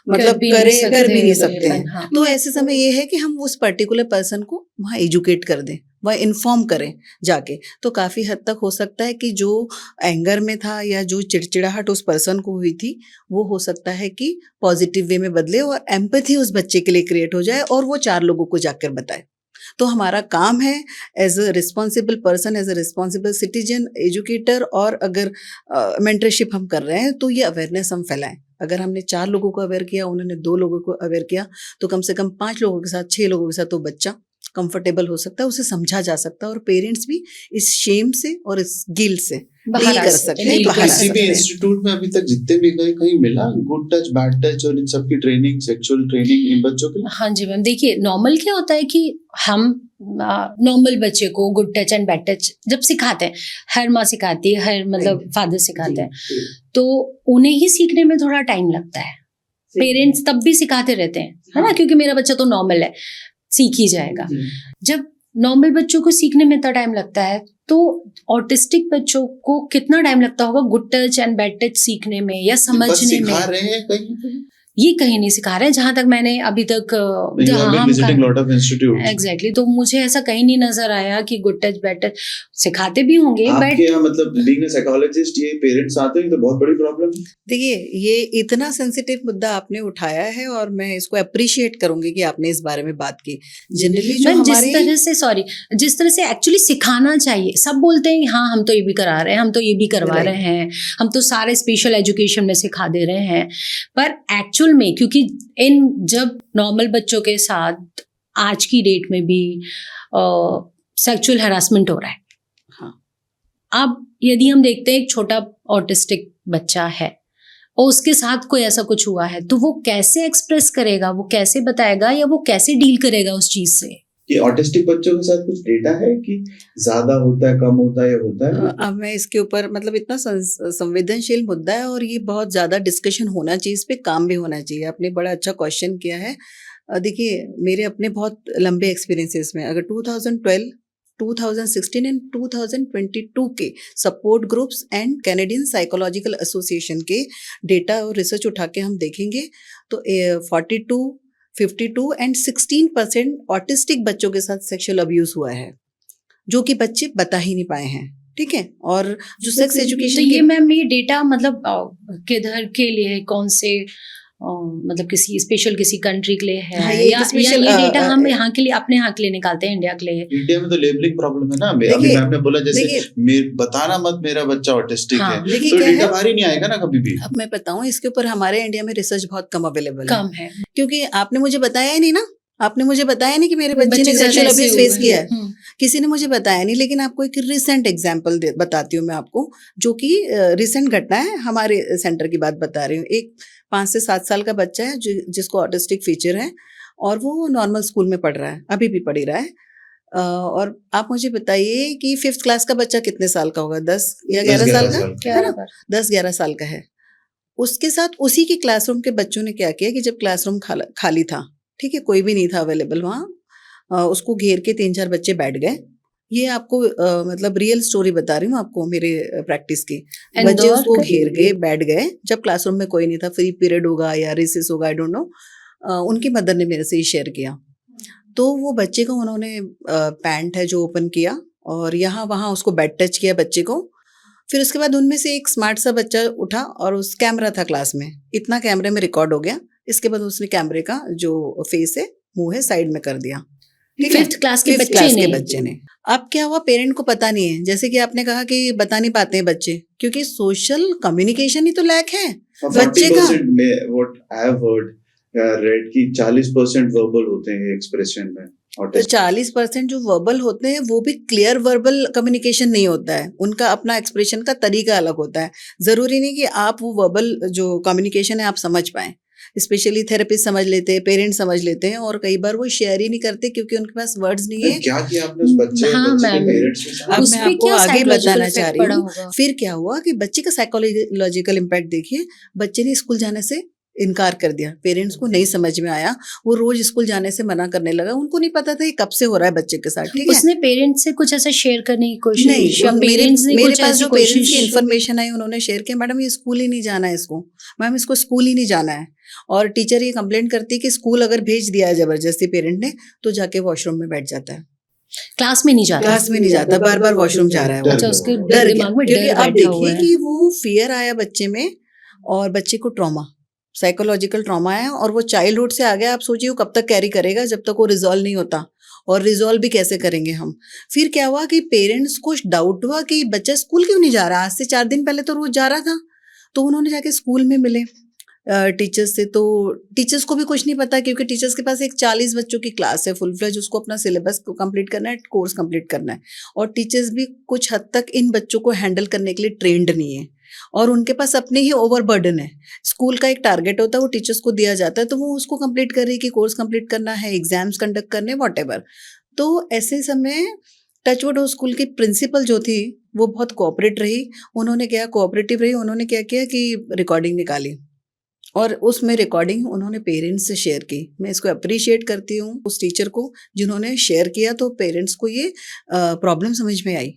मतलब कर भी नहीं सकते हैं। हाँ। तो ऐसे समय ये है कि हम उस पर्टिकुलर पर्सन को वहाँ एजुकेट कर दें, वह इन्फॉर्म करें जाके। तो काफ़ी हद तक हो सकता है कि जो एंगर में था या जो चिड़चिड़ाहट उस पर्सन को हुई थी, वो हो सकता है कि पॉजिटिव वे में बदले और एम्पैथी उस बच्चे के लिए क्रिएट हो जाए और वो 4 लोगों को जाकर बताए। तो हमारा काम है as a responsible person, as a responsible citizen, educator, और अगर मेंटरशिप हम कर रहे हैं तो ये अवेयरनेस हम फैलाएं। अगर हमने 4 लोगों को अवेयर किया, उन्होंने 2 लोगों को अवेयर किया, तो कम से कम 5 लोगों के साथ, 6 लोगों के साथ तो बच्चा कंफर्टेबल हो सकता है, उसे समझा जा सकता है, और पेरेंट्स भी इस शेम से और इस गिल्ट से बाहर कर सकते हैं, तो बाहर आ किसी सकते भी हैं। इंस्टीट्यूट में अभी तक जितने भी गए, कहीं मिला गुड टच, बैड टच और इन सब की ट्रेनिंग, सेक्सुअल ट्रेनिंग इन बच्चों के लिए? हाँ जी मैम, देखिए नॉर्मल क्या होता है कि हम नॉर्मल बच्चे को good touch and bad touch जब सिखाते हैं, हर माँ सिखाती है, हर मतलब फादर सिखाते हैं, तो उन्हें ही सीखने में थोड़ा टाइम लगता है। पेरेंट्स तब भी सिखाते रहते हैं, है ना, क्योंकि मेरा बच्चा तो नॉर्मल है, सीख ही जाएगा। जब नॉर्मल बच्चों को सीखने में इतना टाइम लगता है, तो ऑटिस्टिक बच्चों को कितना टाइम लगता होगा good touch and bad touch सीखने में या समझने में? सिखा रहे हैं कहीं? ये कहीं नहीं सिखा रहे हैं, जहां तक मैंने अभी तक एग्जैक्टली, तो मुझे ऐसा कहीं नहीं नजर आया कि गुड टच बैड टच सिखाते भी होंगे, बट आपके यहाँ मतलब बीइंग अ साइकोलॉजिस्ट ये पेरेंट्स आते हैं तो बहुत बड़ी प्रॉब्लम है। देखिए, ये इतना सेंसिटिव मुद्दा आपने उठाया है और मैं इसको अप्रिशिएट करूंगी कि आपने इस बारे में बात की। जनरली जो मैम हमारे जिस तरह से एक्चुअली सिखाना चाहिए, सब बोलते हैं हाँ हम तो ये भी करा रहे हैं, हम तो ये भी करवा रहे हैं, हम तो सारे स्पेशल एजुकेशन में सिखा दे रहे हैं, पर एक्चुअल में क्योंकि जब नॉर्मल बच्चों के साथ आज की डेट में भी सेक्सुअल हैरासमेंट हो रहा है। हाँ। अब यदि हम देखते हैं एक छोटा ऑटिस्टिक बच्चा है और उसके साथ कोई ऐसा कुछ हुआ है, तो वो कैसे एक्सप्रेस करेगा, वो कैसे बताएगा, या वो कैसे डील करेगा उस चीज से? कि ऑटिस्टिक बच्चों के साथ कुछ डेटा है कि ज्यादा होता है, कम होता है या होता है? अब मैं इसके ऊपर मतलब इतना संवेदनशील मुद्दा है और ये बहुत ज़्यादा डिस्कशन होना चाहिए, इस पे काम भी होना चाहिए। आपने बड़ा अच्छा क्वेश्चन किया है। देखिए, मेरे अपने बहुत लंबे एक्सपीरियंसेस में, अगर 2012, 2016 एंड 2022 के support groups and Canadian psychological association के डेटा और रिसर्च उठा के हम देखेंगे तो 42, 52 एंड 16% ऑटिस्टिक बच्चों के साथ सेक्सुअल अब्यूज हुआ है, जो कि बच्चे बता ही नहीं पाए हैं। ठीक है, और जो सेक्स एजुकेशन, तो ये मैम ये डेटा मतलब किधर के लिए, कौन से मतलब किसी स्पेशल किसी कंट्री के लिए है? हाँ, या ये डेटा हम यहाँ के लिए, अपने यहाँ के लिए निकालते हैं, इंडिया के लिए? इंडिया में तो लेबलिंग प्रॉब्लम है ना। अभी मैम ने बोला जैसे बताना मत मेरा बच्चा ऑटिस्टिक है, तो डेटा बाहर ही नहीं आएगा ना कभी भी। अब मैं बताऊं, इसके ऊपर हमारे इंडिया में रिसर्च बहुत कम अवेलेबल है, क्योंकि आपने मुझे बताया ही नहीं ना, आपने मुझे बताया नहीं कि मेरे बच्चे ने सेक्सुअल अब्यूज फेस किया है, किसी ने मुझे बताया नहीं। लेकिन आपको एक रिसेंट एग्जांपल बताती हूँ मैं आपको, जो कि रिसेंट घटना है, हमारे सेंटर की बात बता रही हूँ। एक 5 से 7 साल का बच्चा है जिसको ऑटिस्टिक फीचर है और वो नॉर्मल स्कूल में पढ़ रहा है, अभी भी पढ़ ही रहा है। और आप मुझे बताइए कि 5th क्लास का बच्चा कितने साल का होगा? 10 या 11 साल का, 10-11 साल का है। उसके साथ उसी की क्लासरूम के बच्चों ने क्या किया कि जब क्लासरूम खाली था, ठीक है, कोई भी नहीं था अवेलेबल वहाँ, उसको घेर के 3-4 बच्चे बैठ गए। ये आपको मतलब रियल स्टोरी बता रही हूँ आपको, मेरे प्रैक्टिस की। बच्चे उसको घेर गए, बैठ गए, जब क्लासरूम में कोई नहीं था, फ्री पीरियड होगा या रिसेस होगा, आई डोंट नो। उनकी मदर ने मेरे से ही शेयर किया। तो वो बच्चे को उन्होंने पैंट है जो ओपन किया और यहाँ वहाँ उसको बैड टच किया बच्चे को। फिर उसके बाद उनमें से एक स्मार्ट सा बच्चा उठा और उस कैमरा था क्लास में, इतना कैमरे में रिकॉर्ड हो गया। इसके बाद उसने कैमरे का जो फेस है, मुंह है, साइड में कर दिया। 5th क्लास के बच्चे ने। अब क्या हुआ, पेरेंट को पता नहीं है, जैसे कि आपने कहा कि बता नहीं पाते हैं बच्चे, क्योंकि सोशल कम्युनिकेशन ही तो लैक है। बच्चे का 40% में what I have heard read कि 40% वर्बल होते हैं एक्सप्रेशन में तो ऑटिस्ट। 40% जो वर्बल होते हैं वो भी क्लियर वर्बल कम्युनिकेशन नहीं होता है, उनका अपना एक्सप्रेशन का तरीका अलग होता है। ज़रूरी नहीं कि आप वो वर्बल जो कम्युनिकेशन है आप समझ पाएँ। स्पेशली थेरेपिस्ट समझ लेते हैं, पेरेंट्स समझ लेते हैं और कई बार वो शेयर ही नहीं करते क्योंकि उनके पास वर्ड्स नहीं है। क्या किया आपने उस बच्चे हाँ, बच्चे के मैम। पेरेंट्स के साथ? अब उस मैं पे आपको क्या आगे psychological बताना चाह effect रही पड़ा हूँ। होगा? फिर क्या हुआ कि बच्चे का साइकोलॉजिकल इम्पैक्ट देखिए, बच्चे ने स्कूल जाने से इनकार कर दिया, पेरेंट्स को नहीं समझ में आया, वो रोज स्कूल जाने से मना करने लगा। उनको नहीं पता था ये कब से हो रहा है बच्चे के साथ, ठीक है। उसने पेरेंट्स से कुछ ऐसा शेयर करने की कोशिश नहीं, या मेरे पेरेंट्स ने मेरे कुछ पास ऐसी जो पेरेंट्स की कोशिश इन्फॉर्मेशन आई उन्होंने शेयर किया, मैडम ये स्कूल ही नहीं जाना है इसको, मैम इसको स्कूल ही नहीं जाना है। और टीचर ये कंप्लेंट करती है कि स्कूल अगर भेज दिया है जबरदस्ती पेरेंट ने तो जाके वॉशरूम में बैठ जाता है, क्लास में नहीं जाता? क्लास में नहीं जाता, बार बार वॉशरूम जा रहा है वो। अच्छा, उसके डर गया दिमाग में क्योंकि डर आप बैठा हुआ देखिए है। कि वो फियर आया बच्चे में और बच्चे को ट्रॉमा, साइकोलॉजिकल ट्रॉमा है और वो चाइल्डहुड से आ गया। आप सोचिए वो कब तक कैरी करेगा जब तक वो रिजॉल्व नहीं होता, और रिजॉल्व भी कैसे करेंगे हम। फिर क्या हुआ कि पेरेंट्स को डाउट हुआ कि बच्चा स्कूल क्यों नहीं जा रहा, आज से 4 दिन पहले तो रोज जा रहा था। तो उन्होंने जाके स्कूल में मिले टीचर्स से, तो टीचर्स को भी कुछ नहीं पता क्योंकि टीचर्स के पास एक 40 बच्चों की क्लास है फुल फ्लेज, उसको अपना सिलेबस को कंप्लीट करना है, कोर्स कंप्लीट करना है, और टीचर्स भी कुछ हद तक इन बच्चों को हैंडल करने के लिए ट्रेंड नहीं है और उनके पास अपने ही ओवरबर्डन है। स्कूल का एक टारगेट होता है, वो टीचर्स को दिया जाता है तो वो उसको कंप्लीट कर रही है कि कोर्स कंप्लीट करना है, एग्जाम्स कंडक्ट करने, व्हाटएवर। तो ऐसे समय टचवुड स्कूल की प्रिंसिपल जो थी वो बहुत कोऑपरेट रही, उन्होंने क्या कोऑपरेटिव रही, उन्होंने क्या किया कि रिकॉर्डिंग निकाली और उसमें रिकॉर्डिंग उन्होंने पेरेंट्स से शेयर की। मैं इसको अप्रिशिएट करती हूँ उस टीचर को जिन्होंने शेयर किया, तो पेरेंट्स को ये प्रॉब्लम समझ में आई।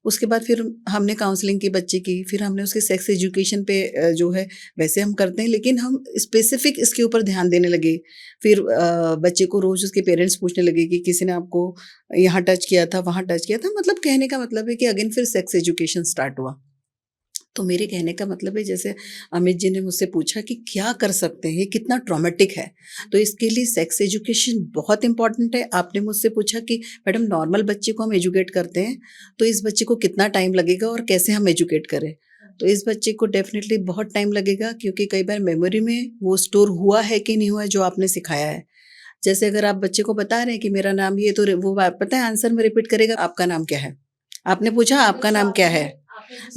उसके बाद फिर हमने काउंसलिंग की बच्चे की, फिर हमने उसके सेक्स एजुकेशन पे जो है वैसे हम करते हैं लेकिन हम स्पेसिफिक इसके ऊपर ध्यान देने लगे। फिर बच्चे को रोज़ उसके पेरेंट्स पूछने लगे कि किसी ने आपको यहाँ टच किया था, वहाँ टच किया था। मतलब कहने का मतलब है कि अगेन फिर सेक्स एजुकेशन स्टार्ट हुआ। तो मेरे कहने का मतलब है, जैसे अमित जी ने मुझसे पूछा कि क्या कर सकते हैं, ये कितना ट्रॉमेटिक है, तो इसके लिए सेक्स एजुकेशन बहुत इंपॉर्टेंट है। आपने मुझसे पूछा कि मैडम नॉर्मल बच्चे को हम एजुकेट करते हैं तो इस बच्चे को कितना टाइम लगेगा और कैसे हम एजुकेट करें। तो इस बच्चे को डेफिनेटली बहुत टाइम लगेगा क्योंकि कई बार मेमोरी में वो स्टोर हुआ है कि नहीं हुआ है जो आपने सिखाया है। जैसे अगर आप बच्चे को बता रहे हैं कि मेरा नाम ये, तो वो पता है आंसर में रिपीट करेगा, आपका नाम क्या है। आपने पूछा आपका नाम क्या है,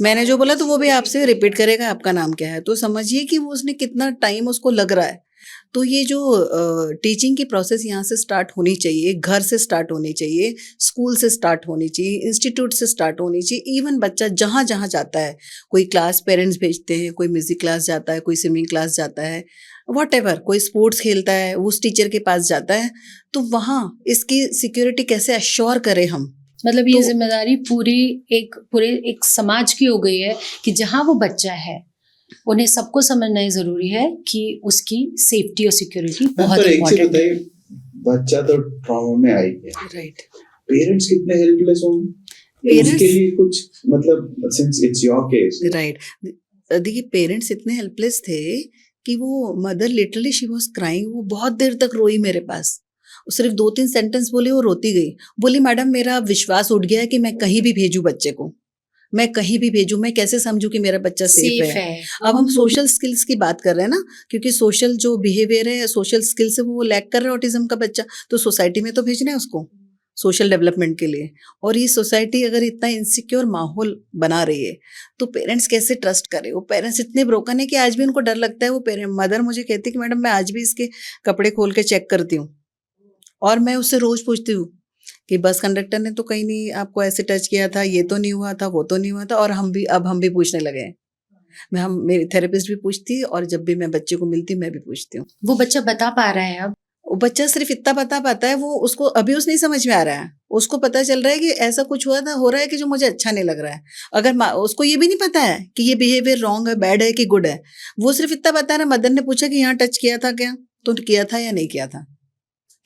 मैंने जो बोला तो वो भी आपसे रिपीट करेगा आपका नाम क्या है। तो समझिए कि वो उसने कितना टाइम उसको लग रहा है। तो ये जो टीचिंग की प्रोसेस यहाँ से स्टार्ट होनी चाहिए, घर से स्टार्ट होनी चाहिए, स्कूल से स्टार्ट होनी चाहिए, इंस्टीट्यूट से स्टार्ट होनी चाहिए। इवन बच्चा जहाँ जहाँ जाता है, कोई क्लास पेरेंट्स भेजते हैं, कोई म्यूजिक क्लास जाता है, कोई स्विमिंग क्लास जाता है, व्हाटएवर, कोई स्पोर्ट्स खेलता है, उस टीचर के पास जाता है, तो वहाँ इसकी सिक्योरिटी कैसे अश्योर करें हम। मतलब ये तो- जिम्मेदारी पूरे एक समाज की हो गई है कि जहाँ वो बच्चा है उन्हें सबको समझना ही जरूरी है कि उसकी सेफ्टी और सिक्योरिटी बहुत पर एक चीज इम्पोर्टेंट है। बताइए, बच्चा तो ट्रॉमा में आई गया, राइट, पेरेंट्स कितने हेल्पलेस होंगे Parents- उसके लिए कुछ, मतलब since it's your case. Right. देखिए पेरेंट्स इतने हेल्पलेस थे कि वो mother literally she was crying, वो बहुत देर तक रोई मेरे पास। सिर्फ 2-3 सेंटेंस बोली, वो रोती गई। बोली मैडम मेरा विश्वास उठ गया है कि मैं कहीं भी भेजूं बच्चे को, मैं कहीं भी भेजूं, मैं कैसे समझूं कि मेरा बच्चा सेफ है। अब हम सोशल स्किल्स की बात कर रहे हैं ना, क्योंकि सोशल जो बिहेवियर है, सोशल स्किल्स है, वो लैक कर रहा है ऑटिज्म का बच्चा, तो सोसाइटी में तो भेजना है उसको सोशल डेवलपमेंट के लिए। और ये सोसाइटी अगर इतना इनसिक्योर माहौल बना रही है तो पेरेंट्स कैसे ट्रस्ट करें। वो पेरेंट्स इतने ब्रोकन है कि आज भी उनको डर लगता है। वो मदर मुझे कहती है कि मैडम मैं आज भी इसके कपड़े खोल के चेक करती हूँ, और मैं उससे रोज पूछती हूँ कि बस कंडक्टर ने तो कहीं नहीं आपको ऐसे टच किया था, ये तो नहीं हुआ था, वो तो नहीं हुआ था। और अब हम भी पूछने लगे हैं। मेरी थेरेपिस्ट भी पूछती है और जब भी मैं बच्चे को मिलती मैं भी पूछती हूँ। वो बच्चा बता पा रहा है अब? वो बच्चा सिर्फ इतना बता पाता है, वो उसको अभी नहीं समझ में आ रहा है। उसको पता चल रहा है कि ऐसा कुछ हुआ था, हो रहा है कि जो मुझे अच्छा नहीं लग रहा है। अगर उसको ये भी नहीं पता है कि ये बिहेवियर रॉन्ग है, बैड है कि गुड है। वो सिर्फ इतना बता रहा है, मदर ने पूछा कि यहाँ टच किया था क्या, तो किया था या नहीं किया था,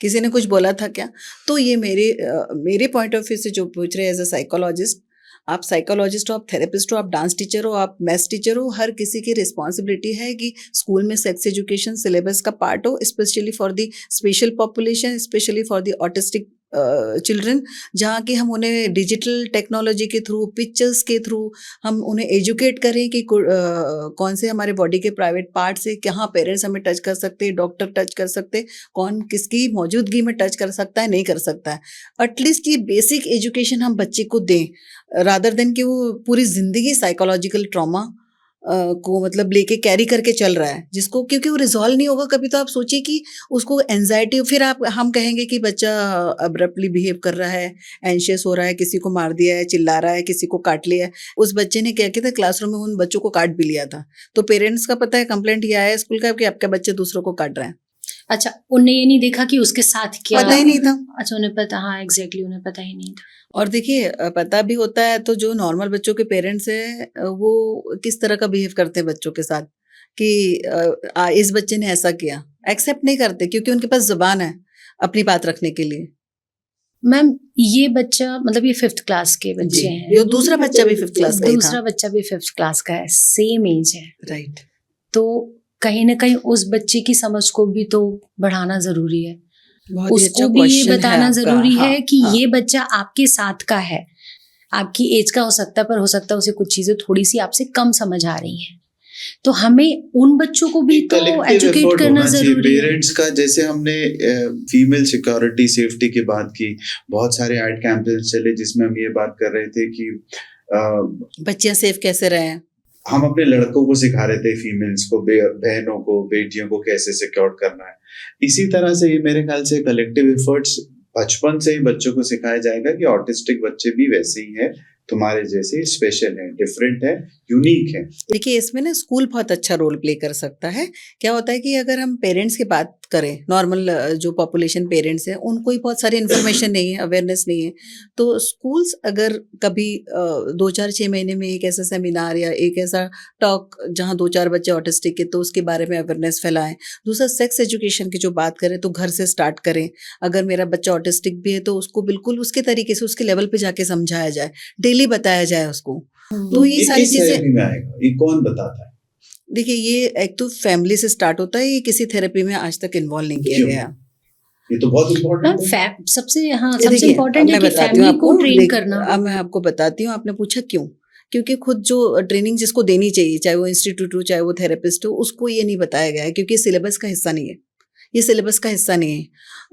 किसी ने कुछ बोला था क्या। तो ये मेरे पॉइंट ऑफ व्यू से जो पूछ रहे हैं एज अ साइकोलॉजिस्ट, आप साइकोलॉजिस्ट हो, आप थेरेपिस्ट हो, आप डांस टीचर हो, आप मैथ्स टीचर हो, हर किसी की रिस्पॉन्सिबिलिटी है कि स्कूल में सेक्स एजुकेशन सिलेबस का पार्ट हो, specially for the special population, specially for the autistic children, जहाँ कि हम उन्हें डिजिटल टेक्नोलॉजी के थ्रू, पिक्चर्स के थ्रू हम उन्हें एजुकेट करें कि कौन से हमारे बॉडी के प्राइवेट पार्ट से कहाँ पेरेंट्स हमें टच कर सकते हैं, डॉक्टर टच कर सकते हैं, कौन किसकी मौजूदगी में टच कर सकता है, नहीं कर सकता है। एटलीस्ट ये बेसिक एजुकेशन हम बच्चे को दें, रादर देन कि वो पूरी ज़िंदगी साइकोलॉजिकल ट्रॉमा को मतलब लेके कैरी करके चल रहा है, जिसको क्योंकि वो रिजॉल्व नहीं होगा कभी। तो आप सोचिए कि उसको एंजाइटी, फिर हम कहेंगे कि बच्चा अब्रप्टली बिहेव कर रहा है, एंशियस हो रहा है, किसी को मार दिया है, चिल्ला रहा है, किसी को काट लिया है। उस बच्चे ने क्या किया था, क्लासरूम में उन बच्चों को काट भी लिया था, तो पेरेंट्स का पता है कंप्लेंट ये आया स्कूल का कि आपका बच्चे दूसरों को काट रहा है। अच्छा, उन्हें ये नहीं देखा कि उसके साथ क्या, पता ही नहीं था। अच्छा, उन्हें पता, हाँ एग्जैक्टली, उन्हें पता ही नहीं था। और देखिए पता भी होता है तो जो नॉर्मल बच्चों के पेरेंट्स हैं वो किस तरह का बिहेव करते हैं बच्चों के साथ कि इस बच्चे ने ऐसा किया, एक्सेप्ट नहीं करते क्योंकि उनके पास जुबान है अपनी बात रखने के लिए। मैम, ये बच्चा मतलब ये 5th क्लास के बच्चे हैं, ये दूसरा बच्चा भी 5th क्लास का ही था। दूसरा बच्चा भी 5th क्लास का है, सेम एज है, राइट। तो कहीं ना कहीं उस बच्चे की समझ को भी तो बढ़ाना जरूरी है, उसको भी ये बताना जरूरी है कि ये बच्चा आपके साथ का है, आपकी एज का हो सकता है, पर हो सकता है उसे कुछ चीजें थोड़ी सी आपसे कम समझ आ रही हैं, तो हमें उन बच्चों को भी तो एजुकेट करना जरूरी है। पेरेंट्स का, जैसे हमने फीमेल सिक्योरिटी सेफ्टी की बात की, बहुत सारे एड कैंपेन्स चले जिसमें हम ये बात कर रहे थे कि बच्चियां सेफ कैसे रहे। हम अपने लड़कों को सिखा रहे थे, फीमेल्स को, बहनों को, बेटियों को कैसे सिक्योर करना है। इसी तरह से ये मेरे ख्याल से कलेक्टिव एफर्ट्स बचपन से ही बच्चों को सिखाया जाएगा कि ऑटिस्टिक बच्चे भी वैसे ही हैं, तुम्हारे जैसे स्पेशल है, डिफरेंट है, यूनिक है। देखिए इसमें ना स्कूल बहुत अच्छा रोल प्ले कर सकता है। क्या होता है कि अगर हम पेरेंट्स की बात करें, नॉर्मल जो पॉपुलेशन पेरेंट्स हैं उनको ही बहुत सारी इन्फॉर्मेशन नहीं है, अवेयरनेस नहीं है, तो स्कूल्स अगर कभी 2-4-6 महीने में एक ऐसा सेमिनार या एक ऐसा टॉक जहाँ 2-4 बच्चे ऑटिस्टिक के, तो उसके बारे में अवेयरनेस फैलाएं। दूसरा, सेक्स एजुकेशन की जो बात करें तो घर से स्टार्ट करें। अगर मेरा बच्चा ऑटिस्टिक भी है तो उसको बिल्कुल उसके तरीके से, उसके लेवल पे जाके समझाया जाए, डेली बताया जाए उसको। तो ये सारी चीजें ये कौन बताता है? देखिए ये एक तो फैमिली से स्टार्ट होता है, ये किसी थेरेपी में आज तक इन्वॉल्व नहीं किया गया। ये तो बहुत इम्पोर्टेंट है। सबसे इम्पोर्टेंट है कि फैमिली को ट्रेन करना। अब मैं आपको बताती हूँ, आपने पूछा क्यों, क्योंकि खुद जो ट्रेनिंग जिसको देनी चाहिए, चाहे वो इंस्टीट्यूट हो चाहे वो थेरेपिस्ट हो, उसको ये नहीं बताया गया है क्योंकि सिलेबस का हिस्सा नहीं है। ये सिलेबस का हिस्सा नहीं है।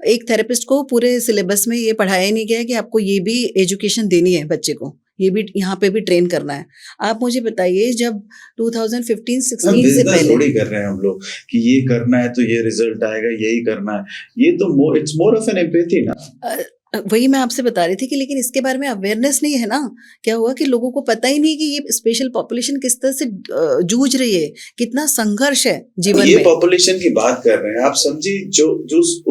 एक थेरेपिस्ट को पूरे सिलेबस में ये पढ़ाया ही नहीं गया है कि आपको ये भी एजुकेशन देनी है बच्चे को, ये भी यहाँ पे भी ट्रेन करना है। आप मुझे बताइए, जब 2015-16 से पहले थोड़ी कर रहे हैं हम लोग कि ये करना है तो ये रिजल्ट आएगा, यही करना है, ये तो it's more of an empathy ना। वही मैं आपसे बता रही थी कि लेकिन इसके बारे में अवेयरनेस नहीं है ना। क्या हुआ कि लोगों को पता ही नहीं कि ये स्पेशल पॉपुलेशन किस तरह से जूझ रही है, कितना संघर्ष है जीवन में। ये पॉपुलेशन की बात कर रहे हैं आप, समझिए जो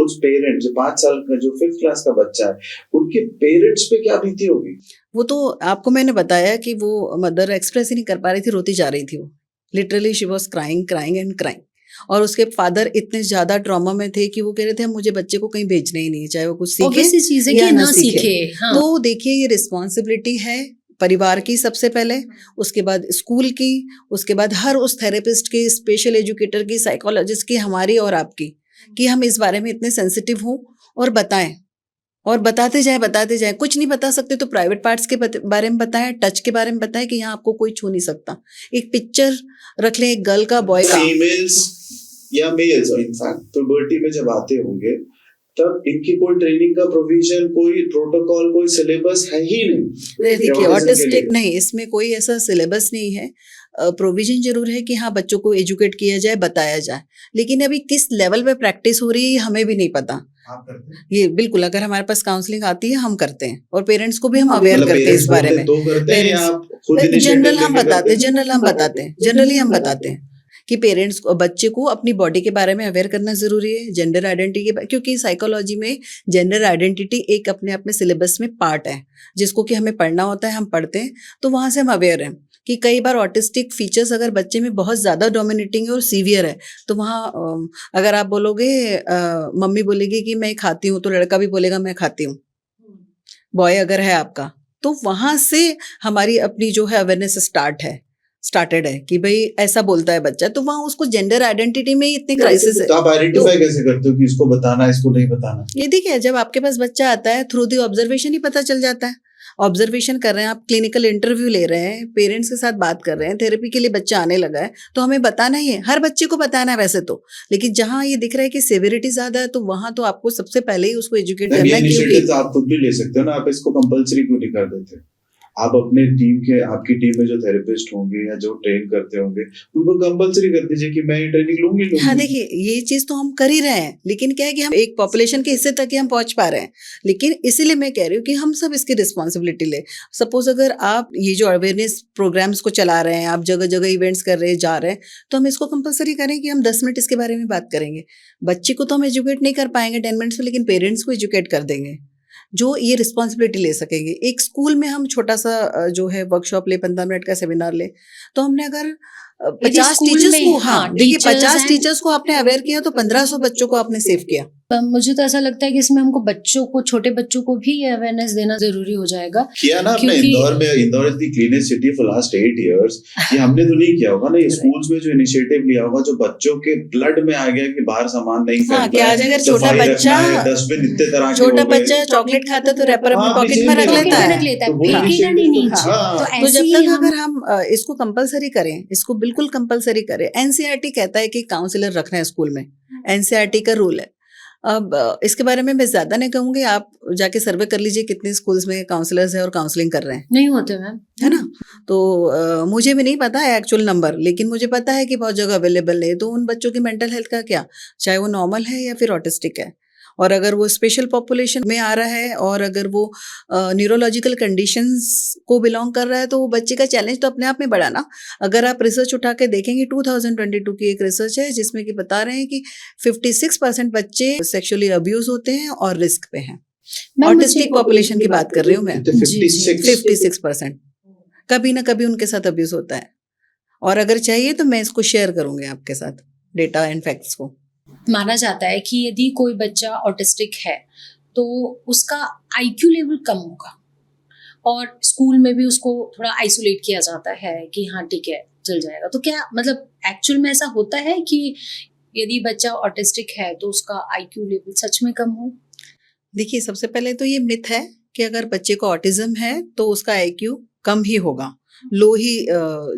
उस पेरेंट, जो 5 साल का, जो 5th क्लास का बच्चा है, उनके पेरेंट्स पे क्या बीती होगी। वो तो आपको मैंने बताया कि वो मदर एक्सप्रेस ही नहीं कर पा रही थी, रोती जा रही थी वो, literally she was crying and crying. और उसके फादर इतने ज्यादा ट्रॉमा में थे कि वो कह रहे थे मुझे बच्चे को कहीं भेजना ही नहीं, चाहे वो कुछ सीखे या ना सीखे। हाँ। तो देखिए ये रिस्पॉन्सिबिलिटी है परिवार की सबसे पहले, उसके बाद स्कूल की, उसके बाद हर उस थेरेपिस्ट की, स्पेशल एजुकेटर की, साइकोलॉजिस्ट की, हमारी और आपकी, कि हम इस बारे में इतने सेंसिटिव हों और बताएं, और बताते जाए। कुछ नहीं बता सकते तो प्राइवेट पार्ट्स के बारे में बताएं, टच के बारे में बताएं कि यहाँ आपको कोई छू नहीं सकता। एक पिक्चर रख लें एक गर्ल का, बॉय का। फीमेल्स या मेल्स इनफैक्ट प्यूबर्टी में जब आते होंगे तब इनकी कोई ट्रेनिंग का प्रोविजन, कोई प्रोटोकॉल, कोई सिलेबस है ही नहीं। देखिए ऑटिस्टिक नहीं, इसमें कोई ऐसा सिलेबस नहीं है। प्रोविजन जरूर है कि हाँ बच्चों को एजुकेट किया जाए, बताया जाए, लेकिन अभी किस लेवल पे प्रैक्टिस हो रही है हमें भी नहीं पता। ये बिल्कुल, अगर हमारे पास काउंसलिंग आती है हम करते हैं, और पेरेंट्स को भी हम अवेयर करते हैं इस बारे में। जनरली हम बताते हैं कि पेरेंट्स को, बच्चे को अपनी बॉडी के बारे में अवेयर करना जरूरी है, जेंडर आइडेंटिटी के, क्योंकि साइकोलॉजी में जेंडर आइडेंटिटी एक अपने आप में सिलेबस में पार्ट है जिसको कि हमें पढ़ना होता है, हम पढ़ते हैं, तो वहाँ से हम अवेयर हैं कि कई बार ऑटिस्टिक फीचर्स अगर बच्चे में बहुत ज़्यादा डोमिनेटिंग है और सीवियर है, तो वहाँ अगर आप बोलोगे, मम्मी बोलेगी कि मैं खाती हूँ, तो लड़का भी बोलेगा मैं खाती हूँ, बॉय अगर है आपका, तो वहाँ से हमारी अपनी जो है अवेयरनेस स्टार्ट है। स्टार्टेड है कि भाई ऐसा बोलता है बच्चा, तो वहाँ उसको जेंडर आइडेंटिटी में ही इतने क्राइसिस है। तो आप आइडेंटिफाई कैसे करते हो कि इसको बताना है, इसको नहीं बताना? ये देखिए, जब आपके पास बच्चा आता है थ्रू दी ऑब्जर्वेशन ही पता चल जाता है। ऑब्जर्वेशन कर रहे हैं आप, क्लिनिकल इंटरव्यू ले रहे हैं, पेरेंट्स के साथ बात कर रहे हैं, थेरेपी के लिए बच्चा आने लगा है, तो हमें बताना ही है, हर बच्चे को बताना है वैसे तो। लेकिन जहाँ ये दिख रहा है कि सेवेरिटी ज्यादा है, तो वहाँ तो आपको सबसे पहले ही उसको एजुकेट करना है। इनिशिएटिव आप खुद भी ले सकते हो ना, आप इसको कंपलसरी क्यों नहीं कर देते? आप अपने आपकी टीम में जो थेरेपिस्ट होंगे या जो ट्रेन करते होंगे उनको कंपलसरी कर दीजिए कि मैं ये ट्रेनिंग लूंगी। हाँ देखिए, ये चीज तो हम कर ही रहे हैं, लेकिन क्या है कि हम एक पॉपुलेशन के हिस्से तक ही हम पहुंच पा रहे हैं। लेकिन इसीलिए मैं कह रही हूँ कि हम सब इसकी रिस्पॉन्सिबिलिटी ले। सपोज अगर आप ये जो अवेयरनेस प्रोग्राम्स को चला रहे हैं, आप जगह जगह इवेंट्स कर रहे हैं, जा रहे हैं, तो हम इसको कंपलसरी करें कि हम 10 मिनट इसके बारे में बात करेंगे। बच्चे को तो हम एजुकेट नहीं कर पाएंगे 10 मिनट्स में, लेकिन पेरेंट्स को एजुकेट कर देंगे जो ये रिस्पॉन्सिबिलिटी ले सकेंगे। एक स्कूल में हम छोटा सा जो है वर्कशॉप ले, 15 मिनट का सेमिनार ले, तो हमने अगर 50 टीचर्स को, हाँ देखिए 50 टीचर्स को आपने अवेयर किया तो 1500 बच्चों को आपने सेव किया। मुझे तो ऐसा लगता है कि इसमें हमको बच्चों को, छोटे बच्चों को भी अवेयरनेस देना जरूरी हो जाएगा। किया ना आपने इंदौर में, Indore is the cleanest city for last 8 years. ये हमने तो नहीं किया होगा ना, ये स्कूल्स में जो इनिशिएटिव लिया होगा, जो बच्चों के ब्लड में आ गया कि बाहर सामान नहीं फेंकना है, अगर छोटा बच्चा, डस्टबिन इतने तरह के, छोटा बच्चा चॉकलेट खाता तो रैपर अपने पॉकेट में रख लेता है, फेंकेगा नहीं नीचे। तो जब तक अगर हम इसको कंपलसरी करें, इसको बिल्कुल कंपलसरी करें। एनसीईआरटी कहता है कि काउंसलर रखना है स्कूल में, एनसीईआरटी का रूल है। अब इसके बारे में मैं ज्यादा नहीं कहूंगी, आप जाके सर्वे कर लीजिए कितने स्कूल्स में काउंसलर्स हैं और काउंसलिंग कर रहे हैं। नहीं होते मैम, है ना। तो मुझे भी नहीं पता है एक्चुअल नंबर, लेकिन मुझे पता है कि बहुत जगह अवेलेबल है। तो उन बच्चों की मेंटल हेल्थ का क्या, चाहे वो नॉर्मल है या फिर ऑटिस्टिक है, और अगर वो स्पेशल पॉपुलेशन में आ रहा है और अगर वो न्यूरोलॉजिकल कंडीशंस को बिलोंग कर रहा है, तो वो बच्चे का चैलेंज तो अपने आप में बड़ा ना। अगर आप रिसर्च उठा के देखेंगे, 2022 की एक रिसर्च है जिसमें कि बता रहे हैं कि 56% बच्चे सेक्सुअली अब्यूज होते हैं और रिस्क पे हैं। ऑटिस्टिक पॉपुलेशन की बात कर रही हूँ मैं। 56% कभी ना कभी उनके साथ अब्यूज होता है। और अगर चाहिए तो मैं इसको शेयर करूंगी आपके साथ, डेटा एंड फैक्ट्स को। माना जाता है कि यदि कोई बच्चा ऑटिस्टिक है तो उसका आईक्यू लेवल कम होगा, और स्कूल में भी उसको थोड़ा आइसोलेट किया जाता है कि हाँ ठीक है चल जाएगा। तो क्या मतलब एक्चुअल में ऐसा होता है कि यदि बच्चा ऑटिस्टिक है तो उसका आईक्यू लेवल सच में कम हो? देखिए, सबसे पहले तो ये मिथ है कि अगर बच्चे को ऑटिज्म है तो उसका आईक्यू कम ही होगा, लो ही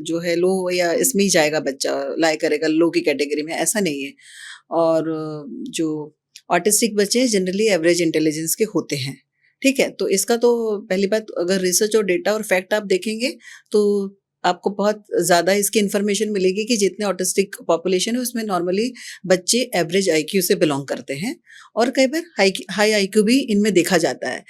जो है लो या इसमें ही जाएगा बच्चा, लाई करेगा लो की कैटेगरी में, ऐसा नहीं है। और जो ऑटिस्टिक बच्चे जनरली एवरेज इंटेलिजेंस के होते हैं, ठीक है। तो इसका तो पहली बात, अगर रिसर्च और डेटा और फैक्ट आप देखेंगे तो आपको बहुत ज़्यादा इसकी इन्फॉर्मेशन मिलेगी कि जितने ऑटिस्टिक पॉपुलेशन है उसमें नॉर्मली बच्चे एवरेज आईक्यू से बिलोंग करते हैं, और कई बार हाई आईक्यू भी इनमें देखा जाता है।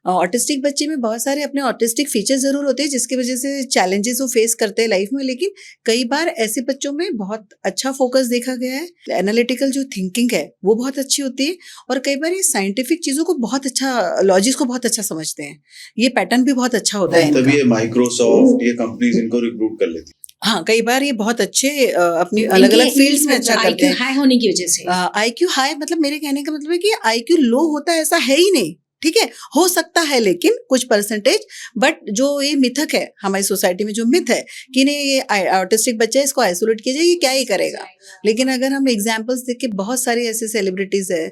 ऑटिस्टिक बच्चे में बहुत सारे अपने ऑटिस्टिक फीचर्स ज़रूर होते हैं जिसकी वजह से चैलेंजेस वो फेस करते हैं लाइफ में, लेकिन कई बार ऐसे बच्चों में बहुत अच्छा फोकस देखा गया है। एनालिटिकल जो थिंकिंग है वो बहुत अच्छी होती है, और कई बार ये साइंटिफिक चीज़ों को बहुत अच्छा, लॉजिक्स को बहुत अच्छा समझते हैं। ये पैटर्न भी बहुत अच्छा होता है। तभी ये माइक्रोसॉफ्ट, ये कंपनीज इनको रिक्रूट कर लेती है। हाँ, कई बार ये बहुत अच्छे अपनी अलग अलग फील्ड्स में अच्छा करते हैं। हाई होने की वजह से, आईक्यू हाई मतलब मेरे कहने का मतलब है कि आईक्यू लो होता है ऐसा है ही नहीं, ठीक है, हो सकता है लेकिन कुछ परसेंटेज। बट जो ये मिथक है हमारी सोसाइटी में, जो मिथ है कि नहीं ये ऑटिस्टिक बच्चा है इसको आइसोलेट किया जाए, ये क्या ही करेगा। लेकिन अगर हम एग्जांपल्स देख के, बहुत सारी ऐसे सेलिब्रिटीज है,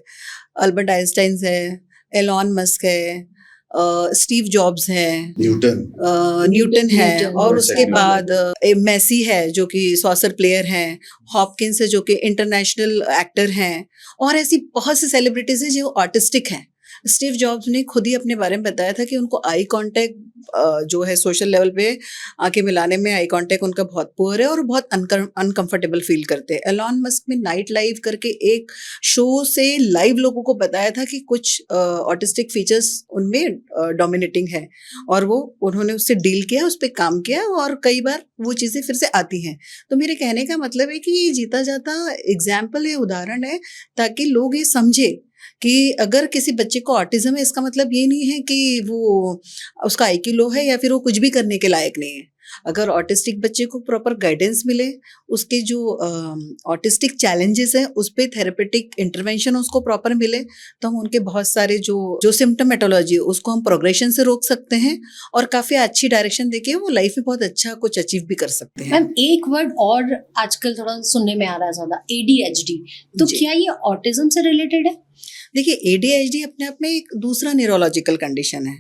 अल्बर्ट आइंस्टाइन है, एलॉन मस्क है, स्टीव जॉब्स है, न्यूटन है, और उसके बाद मेसी है जो कि सॉकर प्लेयर हैं, हॉपकिंस है जो कि इंटरनेशनल एक्टर हैं, और ऐसी बहुत सी सेलिब्रिटीज हैं जो ऑटिस्टिक हैं। स्टीव जॉब्स ने खुद ही अपने बारे में बताया था कि उनको आई कांटेक्ट जो है सोशल लेवल पे आंखें मिलाने में आई कांटेक्ट उनका बहुत पुअर है और बहुत अनकंफर्टेबल फील करते हैं। एलॉन मस्क में नाइट लाइव करके एक शो से लाइव लोगों को बताया था कि कुछ ऑटिस्टिक फीचर्स उनमें डोमिनेटिंग है, और वो उन्होंने उससे डील किया, उस पर काम किया, और कई बार वो चीज़ें फिर से आती हैं। तो मेरे कहने का मतलब है कि ये जीता जाता एग्जाम्पल है, उदाहरण है, ताकि लोग ये समझे कि अगर किसी बच्चे को ऑटिज्म है इसका मतलब ये नहीं है कि वो उसका आईक्यू लो है या फिर वो कुछ भी करने के लायक नहीं है। अगर ऑटिस्टिक बच्चे को प्रॉपर गाइडेंस मिले, उसके जो ऑटिस्टिक चैलेंजेस हैं उस पे थेरेपेटिक इंटरवेंशन उसको प्रॉपर मिले, तो हम उनके बहुत सारे जो सिम्टोमेटोलॉजी है उसको हम प्रोग्रेशन से रोक सकते हैं और काफ़ी अच्छी डायरेक्शन देके वो लाइफ में बहुत अच्छा कुछ अचीव भी कर सकते हैं। मैम एक वर्ड और आजकल थोड़ा सुनने में आ रहा है ज्यादा, ADHD, तो जी। क्या ये ऑटिज्म से रिलेटेड है? देखिए ADHD अपने आप में एक दूसरा न्यूरोलॉजिकल कंडीशन है,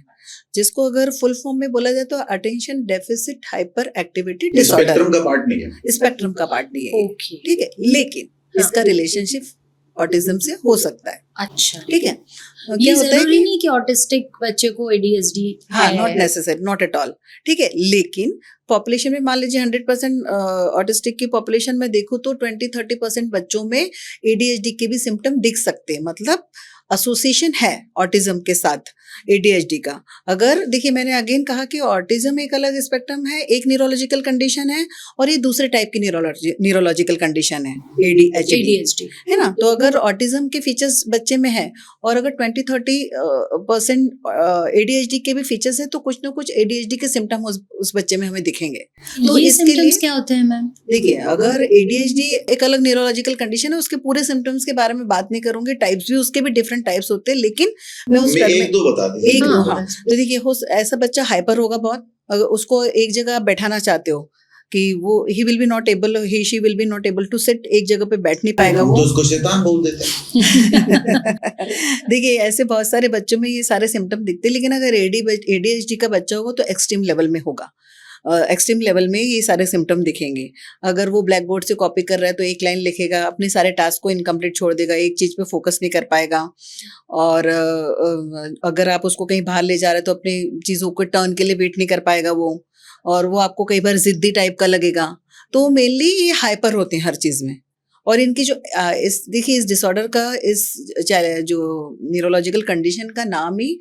जिसको अगर फुल फॉर्म में बोला जाए तो attention deficit hyper activity disorder, spectrum का पार्ट नहीं है। स्पेक्ट्रम का पार्ट नहीं है, ओके, ठीक है, लेकिन इसका रिलेशनशिप ऑटिज्म से हो सकता है, अच्छा, ठीक है। ये क्या होता है जरूरी कि नहीं कि ऑटिस्टिक बच्चे को ADHD हाँ, है। Not necessary, not at all, ठीक है, लेकिन पॉपुलेशन में मान लीजिए 100% ऑटिस्टिक की पॉपुलेशन में देखूँ तो 20-30% बच्चों में ADHD के भी सिम्टम दिख सकते हैं, मतलब एसोसिएशन है ऑटिज्म के साथ ADHD का। अगर देखिए मैंने अगेन कहा कि ऑटिज्म एक अलग स्पेक्ट्रम है, एक न्यूरोलॉजिकल कंडीशन है और ये दूसरे टाइप की न्यूरोलॉजिकल कंडीशन है ADHD, है ना। तो अगर ऑटिज्म के फीचर्स बच्चे में है और अगर 20-30% ADHD के भी फीचर्स है तो कुछ ना कुछ ADHD के सिम्टम उस बच्चे में हमें दिखेंगे। तो ये इसके सिम्टम्स लिए क्या होते हैं मैम? देखिए अगर ADHD एक अलग न्यूरोलॉजिकल कंडीशन है, उसके पूरे सिम्टम्स के बारे में बात नहीं करूंगी, टाइप्स भी उसके भी डिफरेंट टाइप्स होते हैं, लेकिन मैं उस मैं एक दो बता दीजिए। एक दो, हाँ, हाँ। तो देखिए हो ऐसा बच्चा हाइपर होगा बहुत, अगर उसको एक जगह आप बैठाना चाहते हो कि वो he will be not able, he she will be not able to sit, एक जगह पे बैठ नहीं पाएगा तो वो। उसको शैतान बोल देते हैं। देखिए ऐसे बहुत सारे बच्चों में ये सारे सिम्टम दिखते हैं, लेकिन अगर ADHD का बच्चा होगा तो एक्सट्रीम लेवल में होगा, एक्सट्रीम लेवल में ये सारे सिम्टम दिखेंगे। अगर वो ब्लैक बोर्ड से कॉपी कर रहा है तो एक लाइन लिखेगा, अपने सारे टास्क को इनकम्प्लीट छोड़ देगा, एक चीज़ पे फोकस नहीं कर पाएगा। और अगर आप उसको कहीं बाहर ले जा रहे हैं तो अपनी चीज़ों को टर्न के लिए वेट नहीं कर पाएगा वो, और वो आपको कई बार जिद्दी टाइप का लगेगा। तो मेनली ये हाइपर होते हैं हर चीज़ में। और इनकी जो देखिए इस डिसऑर्डर का, इस जो न्यूरोलॉजिकल कंडीशन का नाम ही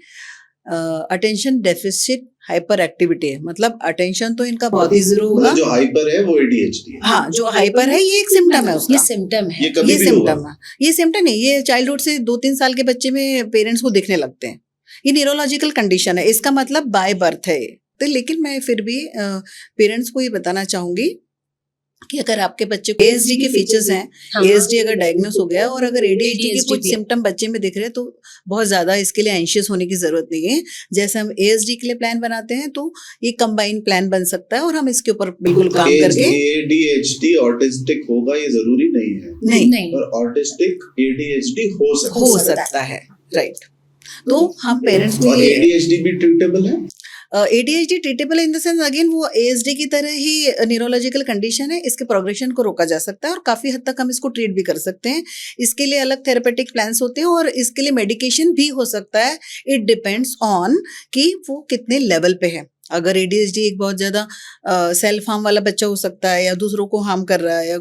अटेंशन डेफिसिट हाइपर एक्टिविटी है, मतलब अटेंशन तो इनका बहुत ही जीरो होगा। जो हाइपर है वो ADHD है। हाँ, जो हाइपर है ये एक सिम्टम है उसका, ये सिम्टम है। ये कभी ये भी होगा। सिम्टम है, ये सिम्टम नहीं, ये चाइल्डहुड से 2-3 साल के बच्चे में पेरेंट्स को दिखने लगते हैं। ये न्यूरोलॉजिकल कंडीशन है, इसका मतलब बाय बर्थ है। तो लेकिन मैं फिर भी पेरेंट्स को ये बताना चाहूंगी कि अगर आपके बच्चे को ASD के फीचर्स हैं, हाँ। ASD अगर डायग्नोस हो गया और अगर ADHD के ADHD कुछ भी है। सिम्टम बच्चे में दिख रहे हैं तो बहुत ज़्यादा इसके लिए एंशियस होने की ज़रूरत नहीं है। जैसे हम ASD के लिए प्लान बनाते हैं तो ये कंबाइन प्लान बन सकता है और हम इसके ऊपर बिल्कुल काम करके ADHD ऑटिस्टिक होगा ये जरूरी नहीं है, नहीं, पर ऑटिस्टिक ADHD हो सकता हो है। सकता है, राइट। तो हम पेरेंट्स को और ये ADHD भी ट्रीटेबल है। ADHD treatable in the sense again वो ASD की तरह ही न्यूरोलॉजिकल कंडीशन है, इसके प्रोग्रेशन को रोका जा सकता है और काफ़ी हद तक हम इसको ट्रीट भी कर सकते हैं। इसके लिए अलग थेरेपेटिक प्लान्स होते हैं और इसके लिए मेडिकेशन भी हो सकता है। इट डिपेंड्स ऑन कि वो कितने लेवल पे है। अगर ADHD एक बहुत ज़्यादा सेल्फ हार्म वाला बच्चा हो सकता है या दूसरों को हार्म कर रहा है या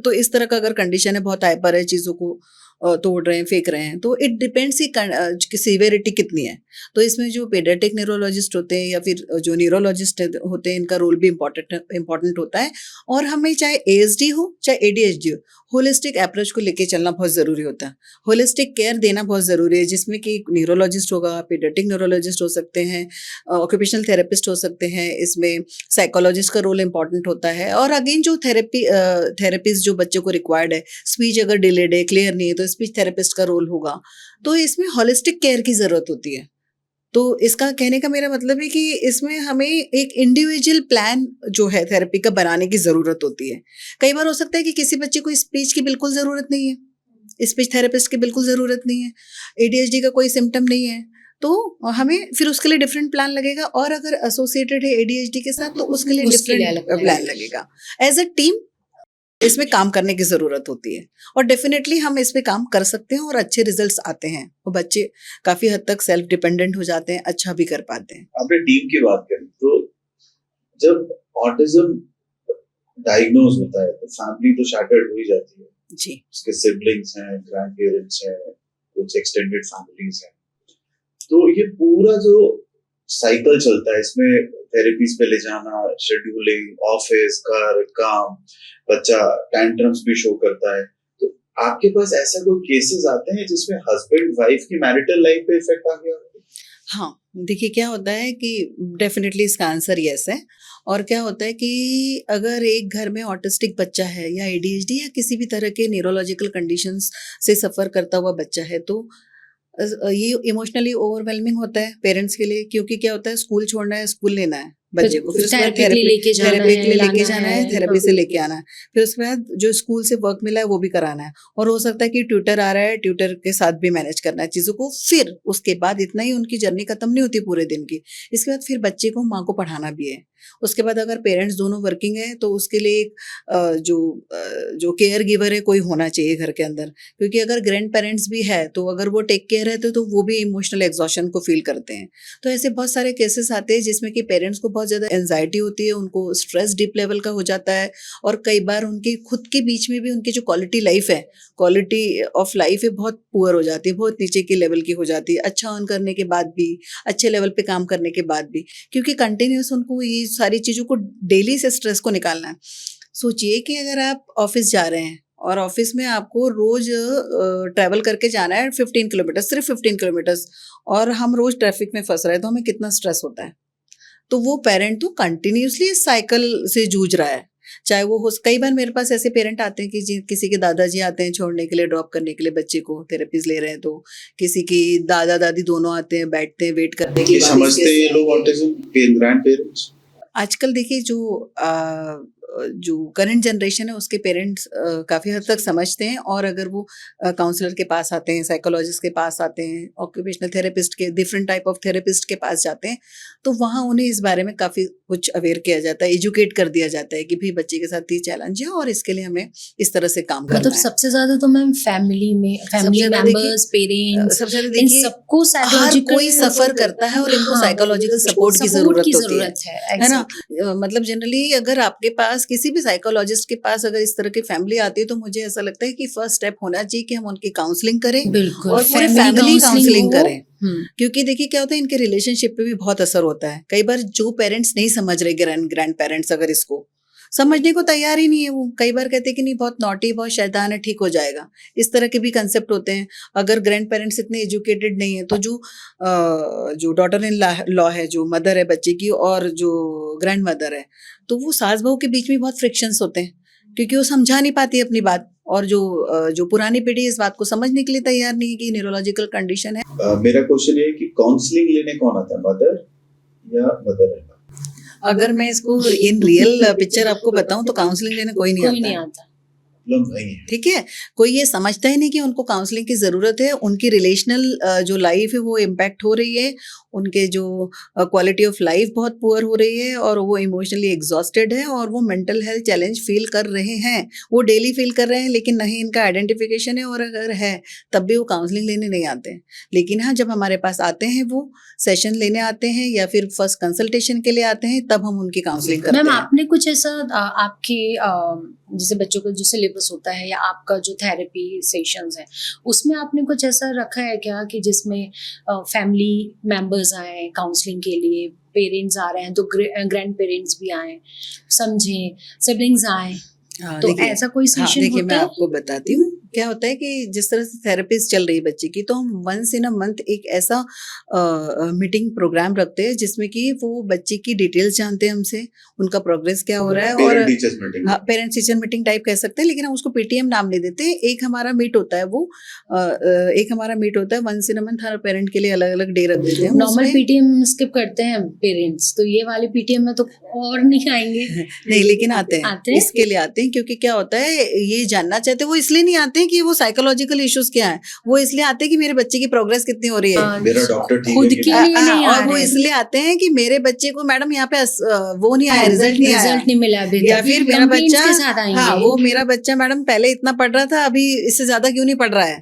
तो इस तरह का अगर कंडीशन है, बहुत हाइपर है, चीज़ों को तोड़ रहे हैं, फेंक रहे हैं, तो इट डिपेंड्स कि सीवियरिटी कितनी है। तो इसमें जो पेडियाट्रिक न्यूरोलॉजिस्ट होते हैं या फिर जो न्यूरोलॉजिस्ट होते हैं, इनका रोल भी इम्पॉर्टेंट होता है। और हमें चाहे ASD हो चाहे ADHD हो, होलिस्टिक अप्रोच को लेके चलना बहुत ज़रूरी होता है। होलिस्टिक केयर देना बहुत ज़रूरी है, जिसमें कि न्यूरोलॉजिस्ट होगा, पेडियाट्रिक न्यूरोलॉजिस्ट हो सकते हैं, ऑक्यूपेशनल थेरेपिस्ट हो सकते हैं, इसमें साइकोलॉजिस्ट का रोल इम्पॉर्टेंट होता है। और अगेन जो थेरेपीज जो बच्चे को रिक्वायर्ड है, स्पीच अगर डिलेड है, क्लियर नहीं है, तो स्पीच थेरेपिस्ट का रोल होगा। तो इसमें होलिस्टिक केयर की ज़रूरत होती है। तो इसका कहने का मेरा मतलब है कि इसमें हमें एक इंडिविजुअल प्लान जो है थेरेपी का बनाने की ज़रूरत होती है। कई बार हो सकता है कि किसी बच्चे को स्पीच की बिल्कुल ज़रूरत नहीं है, स्पीच थेरेपिस्ट की बिल्कुल ज़रूरत नहीं है, ADHD का कोई सिम्टम नहीं है, तो हमें फिर उसके लिए डिफरेंट प्लान लगेगा। और अगर एसोसिएटेड है ADHD के साथ तो उसके लिए उसके लिए डिफरेंट अलग प्लान लगेगा। एज अ टीम इसमें काम करने की ज़रूरत होती है और डेफिनेटली हम इस पे काम कर सकते हैं और अच्छे रिजल्ट्स आते हैं और बच्चे काफ़ी हद तक सेल्फ डिपेंडेंट हो जाते हैं, अच्छा भी कर पाते हैं। आपने टीम की बात करी, तो जब ऑटिज्म डायग्नोज होता है तो फैमिली तो शैटर्ड हो ही जाती है। जी, उसके सिबलिंग्स हैं, ग्रैंड पेरेंट्स हैं, कुछ एक्सटेंडेड फैमिलीज हैं, तो ये पूरा जो साइकिल चलता है, इसमें थेरेपीज पे ले जाना, शेड्यूलिंग, ऑफिस, घर, काम, बच्चा टैंट्रम्स भी शो करता है। तो आपके पास ऐसा कोई केसेस आते हैं जिसमें हस्बैंड वाइफ की मैरिटल लाइफ पे इफेक्ट आ गया? हाँ, देखिए क्या होता है कि डेफिनेटली इसका आंसर यस है। और क्या होता है कि अगर एक घर में ऑटिस्टिक बच्चा है या एडीएचडी या किसी भी तरह के न्यूरोलॉजिकल कंडीशंस से सफ़र करता हुआ बच्चा है, तो ये इमोशनली ओवरवेलमिंग होता है पेरेंट्स के लिए, क्योंकि क्या होता है, स्कूल छोड़ना है, स्कूल लेना है बच्चे को, फिर उसके बाद थेरेपी के लिए लेके जाना थेरेपी के लिए है, लेके लाना जाना है, है, थेरेपी से लेके आना है, फिर उसके बाद जो स्कूल से वर्क मिला है वो भी कराना है, और हो सकता है कि ट्यूटर आ रहा है, ट्यूटर के साथ भी मैनेज करना है चीज़ों को। फिर उसके बाद इतना ही उनकी जर्नी खत्म नहीं होती पूरे दिन की, इसके बाद फिर बच्चे को माँ को पढ़ाना भी है। उसके बाद अगर पेरेंट्स दोनों वर्किंग है तो उसके लिए एक जो केयर गिवर है कोई होना चाहिए घर के अंदर, क्योंकि अगर ग्रैंड पेरेंट्स भी है तो अगर वो टेक केयर रहते तो वो भी इमोशनल एग्जॉशन को फील करते हैं। तो ऐसे बहुत सारे केसेस आते हैं जिसमें कि पेरेंट्स को बहुत ज़्यादा एंजाइटी होती है, उनको स्ट्रेस डीप लेवल का हो जाता है, और कई बार उनकी खुद के बीच में भी उनकी जो क्वालिटी लाइफ है, क्वालिटी ऑफ लाइफ है, बहुत पुअर हो जाती है, बहुत नीचे की लेवल की हो जाती है, अच्छा अर्न करने के बाद भी, अच्छे लेवल पे काम करने के बाद भी, क्योंकि कंटिन्यूस उनको ये सारी चीज़ों को डेली से स्ट्रेस को निकालना है। सोचिए कि अगर आप ऑफिस जा रहे हैं और ऑफिस में आपको रोज ट्रैवल करके जाना है 15 किलोमीटर, सिर्फ 15 किलोमीटर्स, और हम रोज ट्रैफिक में फंस रहे हैं, तो हमें कितना स्ट्रेस होता है। तो वो पेरेंट तो कंटिन्यूसली इस साइकिल से जूझ रहा है। चाहे वो हो, कई बार मेरे पास ऐसे पेरेंट आते हैं कि किसी के दादाजी आते हैं छोड़ने के लिए, ड्रॉप करने के लिए बच्चे को, थेरेपीज ले रहे हैं, तो किसी की दादा दादी दोनों आते हैं, बैठते हैं, वेट करते हैं। समझते हैं ये लोग ऑटिज्म, ग्रैंड पेरेंट्स? आजकल देखिए जो करंट जनरेशन है उसके पेरेंट्स काफ़ी हद तक समझते हैं, और अगर वो काउंसलर के पास आते हैं, साइकोलॉजिस्ट के पास आते हैं, ऑक्यूपेशनल थेरेपिस्ट के, डिफरेंट टाइप ऑफ थेरेपिस्ट के पास जाते हैं, तो वहाँ उन्हें इस बारे में काफ़ी कुछ अवेयर किया जाता है, एजुकेट कर दिया जाता है कि भाई बच्चे के साथ ये चैलेंज है और इसके लिए हमें इस तरह से काम करना मतलब है। सबसे ज्यादा तो मैम फैमिली मेंबर्स, पेरेंट्स, सबसे ज़्यादा इन देखिए सबको हर साइकोलॉजिकल कोई सफ़र करता है और इनको हाँ, साइकोलॉजिकल सपोर्ट की ज़रूरत है, है ना। मतलब जनरली अगर आपके पास किसी भी साइकोलॉजिस्ट के पास अगर इस तरह की फैमिली आती है, तो मुझे ऐसा लगता है कि फर्स्ट स्टेप होना चाहिए कि हम उनकी काउंसलिंग करें, बिल्कुल, और पूरे फैमिली काउंसलिंग हो। करें। क्योंकि देखिए क्या होता है, इनके रिलेशनशिप पे भी बहुत असर होता है। कई बार जो पेरेंट्स नहीं समझ रहे, ग्रैंड पेरेंट्स अगर इसको समझने को तैयार ही नहीं है, वो कई बार कहते हैं कि नहीं बहुत नॉटी, बहुत शैतान है, ठीक हो जाएगा, इस तरह के भी कंसेप्ट होते हैं। अगर ग्रैंड पेरेंट्स इतने एजुकेटेड नहीं है, तो जो डॉटर इन लॉ है, जो मदर है बच्चे की, और जो ग्रैंड मदर है, तो वो सास बहू के बीच में बहुत फ्रिक्शंस होते हैं, क्योंकि वो समझा नहीं पाती अपनी बात, और जो पुरानी पीढ़ी इस बात को समझने के लिए तैयार नहीं है कि न्यूरोलॉजिकल कंडीशन है। मेरा क्वेश्चन ये है कि काउंसलिंग लेने कौन आता है, मदर या मदर इन लॉ? अगर मैं इसको इन रियल पिक्चर आपको बताऊं तो काउंसलिंग लेने कोई नहीं आता। ठीक है, कोई ये समझता ही नहीं कि उनको काउंसलिंग की ज़रूरत है, उनकी रिलेशनल जो लाइफ है वो इम्पैक्ट हो रही है, उनके जो क्वालिटी ऑफ लाइफ बहुत पुअर हो रही है, और वो इमोशनली एग्जॉस्टेड है, और वो मेंटल हेल्थ चैलेंज फील कर रहे हैं, वो डेली फील कर रहे हैं, लेकिन नहीं इनका आइडेंटिफिकेशन है, और अगर है तब भी वो काउंसलिंग लेने नहीं आते हैं। लेकिन हाँ, जब हमारे पास आते हैं, वो सेशन लेने आते हैं या फिर फर्स्ट कंसल्टेशन के लिए आते हैं, तब हम उनकी काउंसलिंग करते हैं। मैम आपने कुछ ऐसा आपके जैसे बच्चों का जो सिलेबस होता है या आपका जो थेरेपी सेशंस है, उसमें आपने कुछ ऐसा रखा है क्या कि जिसमें फैमिली मेंबर्स आए काउंसलिंग के लिए, पेरेंट्स आ रहे हैं तो ग्रैंड पेरेंट्स भी आए, समझें, सिबलिंग्स आए, तो ऐसा कोई सेशन देखिए होता मैं है? आपको बताती हूँ क्या होता है कि जिस तरह से थेरेपिस्ट चल रही है बच्चे की, तो हम वंस इन अ मंथ एक ऐसा मीटिंग प्रोग्राम रखते हैं जिसमें कि वो बच्चे की डिटेल्स जानते हैं हमसे, उनका प्रोग्रेस क्या हो रहा है, और पेरेंट्स टीचर मीटिंग टाइप कह सकते हैं, लेकिन हम उसको पीटीएम नाम नहीं देते। एक हमारा मीट होता है, वो एक हमारा मीट होता है वंस इन अ मंथ, हर पेरेंट के लिए अलग अलग डे रख देते हैं। नॉर्मल पीटीएम स्किप करते हैं पेरेंट्स, तो ये वाले पीटीएम में तो और नहीं आएंगे। नहीं, लेकिन आते हैं, इसके लिए आते हैं, क्योंकि क्या होता है, ये जानना चाहते हैं, वो इसलिए नहीं आते हैं कि वो साइकोलॉजिकल इश्यूज क्या है, वो इसलिए आते हैं कि मेरे बच्चे की प्रोग्रेस कितनी हो रही है, मेरा डॉक्टर ठीक खुद है के लिए नहीं आ और वो रहे हैं। इसलिए आते हैं कि मेरे बच्चे को मैडम यहाँ पे वो नहीं आया, रिजल्ट नहीं मिला अभी, या फिर मेरा complaints बच्चा के साथ आएंगे। हाँ, वो मेरा बच्चा मैडम पहले इतना पढ़ रहा था, अभी इससे ज्यादा क्यों नहीं पढ़ रहा है।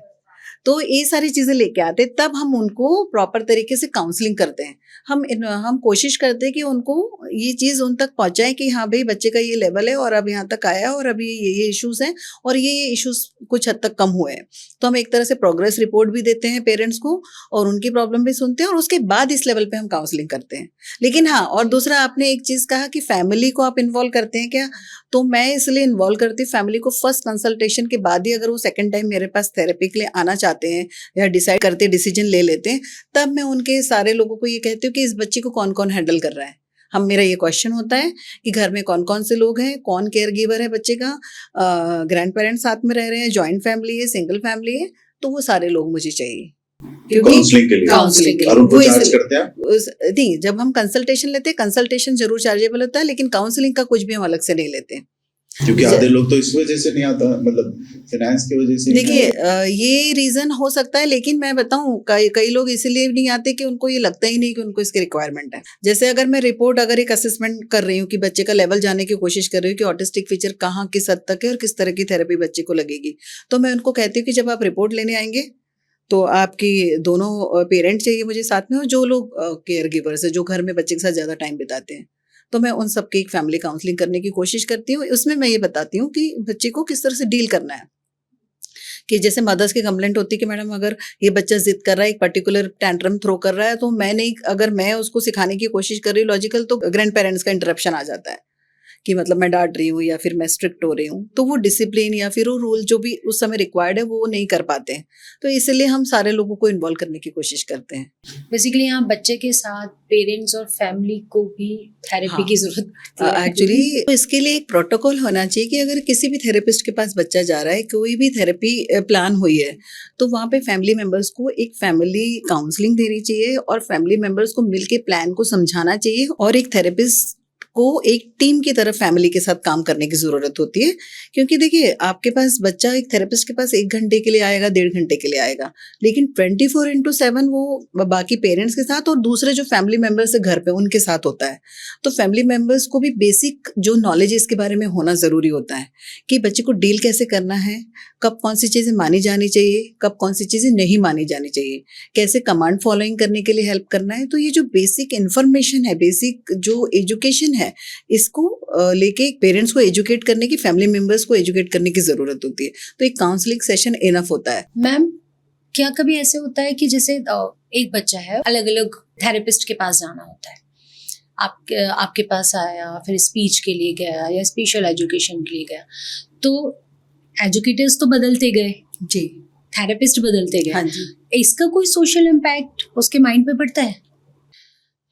तो ये सारी चीजें लेके आते, तब हम उनको प्रॉपर तरीके से काउंसलिंग करते हैं। हम कोशिश करते हैं कि उनको ये चीज़ उन तक पहुंचाएं कि हाँ भाई बच्चे का ये लेवल है और अब यहाँ तक आया और अभी ये इश्यूज हैं और ये इश्यूज कुछ हद तक कम हुए हैं। तो हम एक तरह से प्रोग्रेस रिपोर्ट भी देते हैं पेरेंट्स को और उनकी प्रॉब्लम भी सुनते हैं और उसके बाद इस लेवल पे हम काउंसलिंग करते हैं। लेकिन हाँ, और दूसरा आपने एक चीज़ कहा कि फैमिली को आप इन्वॉल्व करते हैं क्या? तो मैं इसलिए इन्वॉल्व करती हूँ फैमिली को फर्स्ट कंसल्टेशन के बाद ही, अगर वो सेकंड टाइम मेरे पास थेरेपी के लिए आना चाहते हैं या डिसाइड करते डिसीजन ले लेते हैं, तब मैं उनके सारे लोगों को ये कहती हूँ कि इस बच्चे को कौन कौन हैंडल कर रहा है। मेरा ये क्वेश्चन होता है कि घर में कौन कौन से लोग हैं, कौन केयर गिवर है बच्चे का, ग्रैंड पेरेंट्स साथ में रह रहे हैं, जॉइंट फैमिली है, सिंगल फैमिली है, तो वो सारे लोग मुझे चाहिए। काउंसलिंग के लिए और उनको चार्ज करते हैं नहीं, जब हम कंसल्टेशन लेते हैं, कंसल्टेशन जरूर चार्जेबल होता है, लेकिन काउंसलिंग का कुछ भी हम अलग से नहीं लेते हैं, क्योंकि आधे लोग तो इस वजह से नहीं आता, मतलब फाइनेंस की वजह से। देखिए ये रीजन हो सकता है, लेकिन मैं बताऊं कई लोग इसलिए नहीं आते कि उनको ये लगता ही नहीं कि उनको इसकी रिक्वायरमेंट है। जैसे अगर मैं रिपोर्ट, अगर एक असेसमेंट कर रही हूँ कि बच्चे का लेवल जानने की कोशिश कर रही हूँ कि ऑटिस्टिक फीचर कहाँ किस हद तक है और किस तरह की थेरेपी बच्चे को लगेगी, तो मैं उनको कहती हूँ कि जब आप रिपोर्ट लेने आएंगे तो आपकी दोनों पेरेंट्स चाहिए मुझे साथ में, और जो लोग केयर गिवर्स है, जो घर में बच्चे के साथ ज़्यादा टाइम बिताते हैं, तो मैं उन सबकी एक फैमिली काउंसलिंग करने की कोशिश करती हूँ। उसमें मैं ये बताती हूँ कि बच्चे को किस तरह से डील करना है। कि जैसे मदर्स की कंप्लेंट होती है कि मैडम अगर ये बच्चा जिद कर रहा है, एक पर्टिकुलर टैंट्रम थ्रो कर रहा है, तो मैं नहीं, अगर मैं उसको सिखाने की कोशिश कर रही हूँ लॉजिकल, तो ग्रैंड पेरेंट्स का इंटरप्शन आ जाता है कि मतलब मैं डांट रही हूँ या फिर मैं स्ट्रिक्ट हो रही हूँ, तो वो डिसिप्लिन या फिर वो रूल जो भी उस समय रिक्वायर्ड है वो नहीं कर पाते हैं। तो इसलिए हम सारे लोगों को इन्वॉल्व करने की कोशिश करते हैं। बेसिकली यहाँ बच्चे के साथ पेरेंट्स और फैमिली को भी थेरेपी की जरूरत है एक्चुअली तो इसके लिए एक प्रोटोकॉल होना चाहिए कि अगर किसी भी थेरेपिस्ट के पास बच्चा जा रहा है, कोई भी थेरेपी प्लान हुई है, तो वहाँ पे फैमिली मेंबर्स को एक फैमिली काउंसलिंग देनी चाहिए और फैमिली मेंबर्स को मिलके प्लान को समझाना चाहिए, और एक थेरेपिस्ट को एक टीम की तरह फैमिली के साथ काम करने की जरूरत होती है। क्योंकि देखिए आपके पास बच्चा एक थेरेपिस्ट के पास 1 घंटे के लिए आएगा, 1.5 घंटे के लिए आएगा, लेकिन 24/7 वो बाकी पेरेंट्स के साथ और दूसरे जो फैमिली मेंबर्स है घर पे उनके साथ होता है। तो फैमिली मेंबर्स को भी बेसिक जो नॉलेज इसके बारे में होना जरूरी होता है कि बच्चे को डील कैसे करना है, कब कौन सी चीजें मानी जानी चाहिए, कब कौन सी चीजें नहीं मानी जानी चाहिए, कैसे कमांड फॉलोइंग करने के लिए हेल्प करना है। तो ये जो बेसिक इन्फॉर्मेशन है, बेसिक जो एजुकेशन है, इसको लेके पेरेंट्स को एजुकेट करने की, फैमिली मेंबर्स को एजुकेट करने की जरूरत होती है। तो एक काउंसलिंग सेशन इनफ होता है। मैम, क्या कभी ऐसे होता है कि जैसे एक बच्चा है, अलग अलग थेरेपिस्ट के पास जाना होता है, आपके पास आया, फिर स्पीच के लिए गया या स्पेशल एजुकेशन के लिए गया, तो एजुकेटर्स तो बदलते गए जी, थेरेपिस्ट बदलते गए, हाँ जी, इसका कोई सोशल इम्पैक्ट उसके माइंड पे पड़ता है?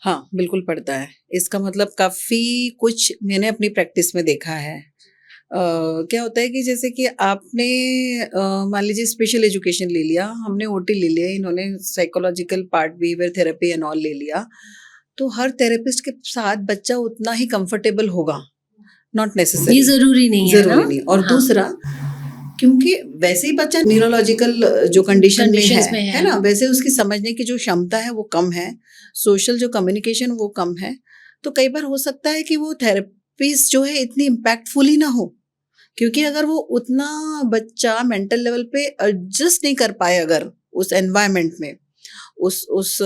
हाँ बिल्कुल पड़ता है। इसका मतलब काफ़ी कुछ मैंने अपनी प्रैक्टिस में देखा है। क्या होता है कि जैसे कि आपने मान लीजिए स्पेशल एजुकेशन ले लिया, हमने ओटी ले लिया, इन्होंने psychological part, behaviour therapy and all ले लिया, तो हर थेरेपिस्ट के साथ बच्चा उतना ही कंफर्टेबल होगा, नॉट नेसेसरी, ये जरूरी नहीं है, जरूरी नहीं। और हाँ। दूसरा, क्योंकि वैसे ही बच्चा न्यूरोलॉजिकल जो कंडीशन में है ना, वैसे उसकी समझने की जो क्षमता है वो कम है, सोशल जो कम्युनिकेशन वो कम है, तो कई बार हो सकता है कि वो थेरेपीज जो है इतनी इम्पैक्टफुल ही ना हो, क्योंकि अगर वो उतना बच्चा मेंटल लेवल पे एडजस्ट नहीं कर पाए अगर उस एनवायरनमेंट में, उस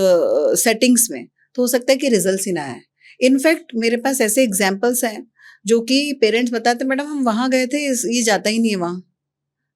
सेटिंग्स में, तो हो सकता है कि रिजल्ट्स ही ना आए। इनफैक्ट मेरे पास ऐसे एग्जाम्पल्स हैं जो कि पेरेंट्स बताते, मैडम हम वहाँ गए थे, ये जाता ही नहीं है वहाँ,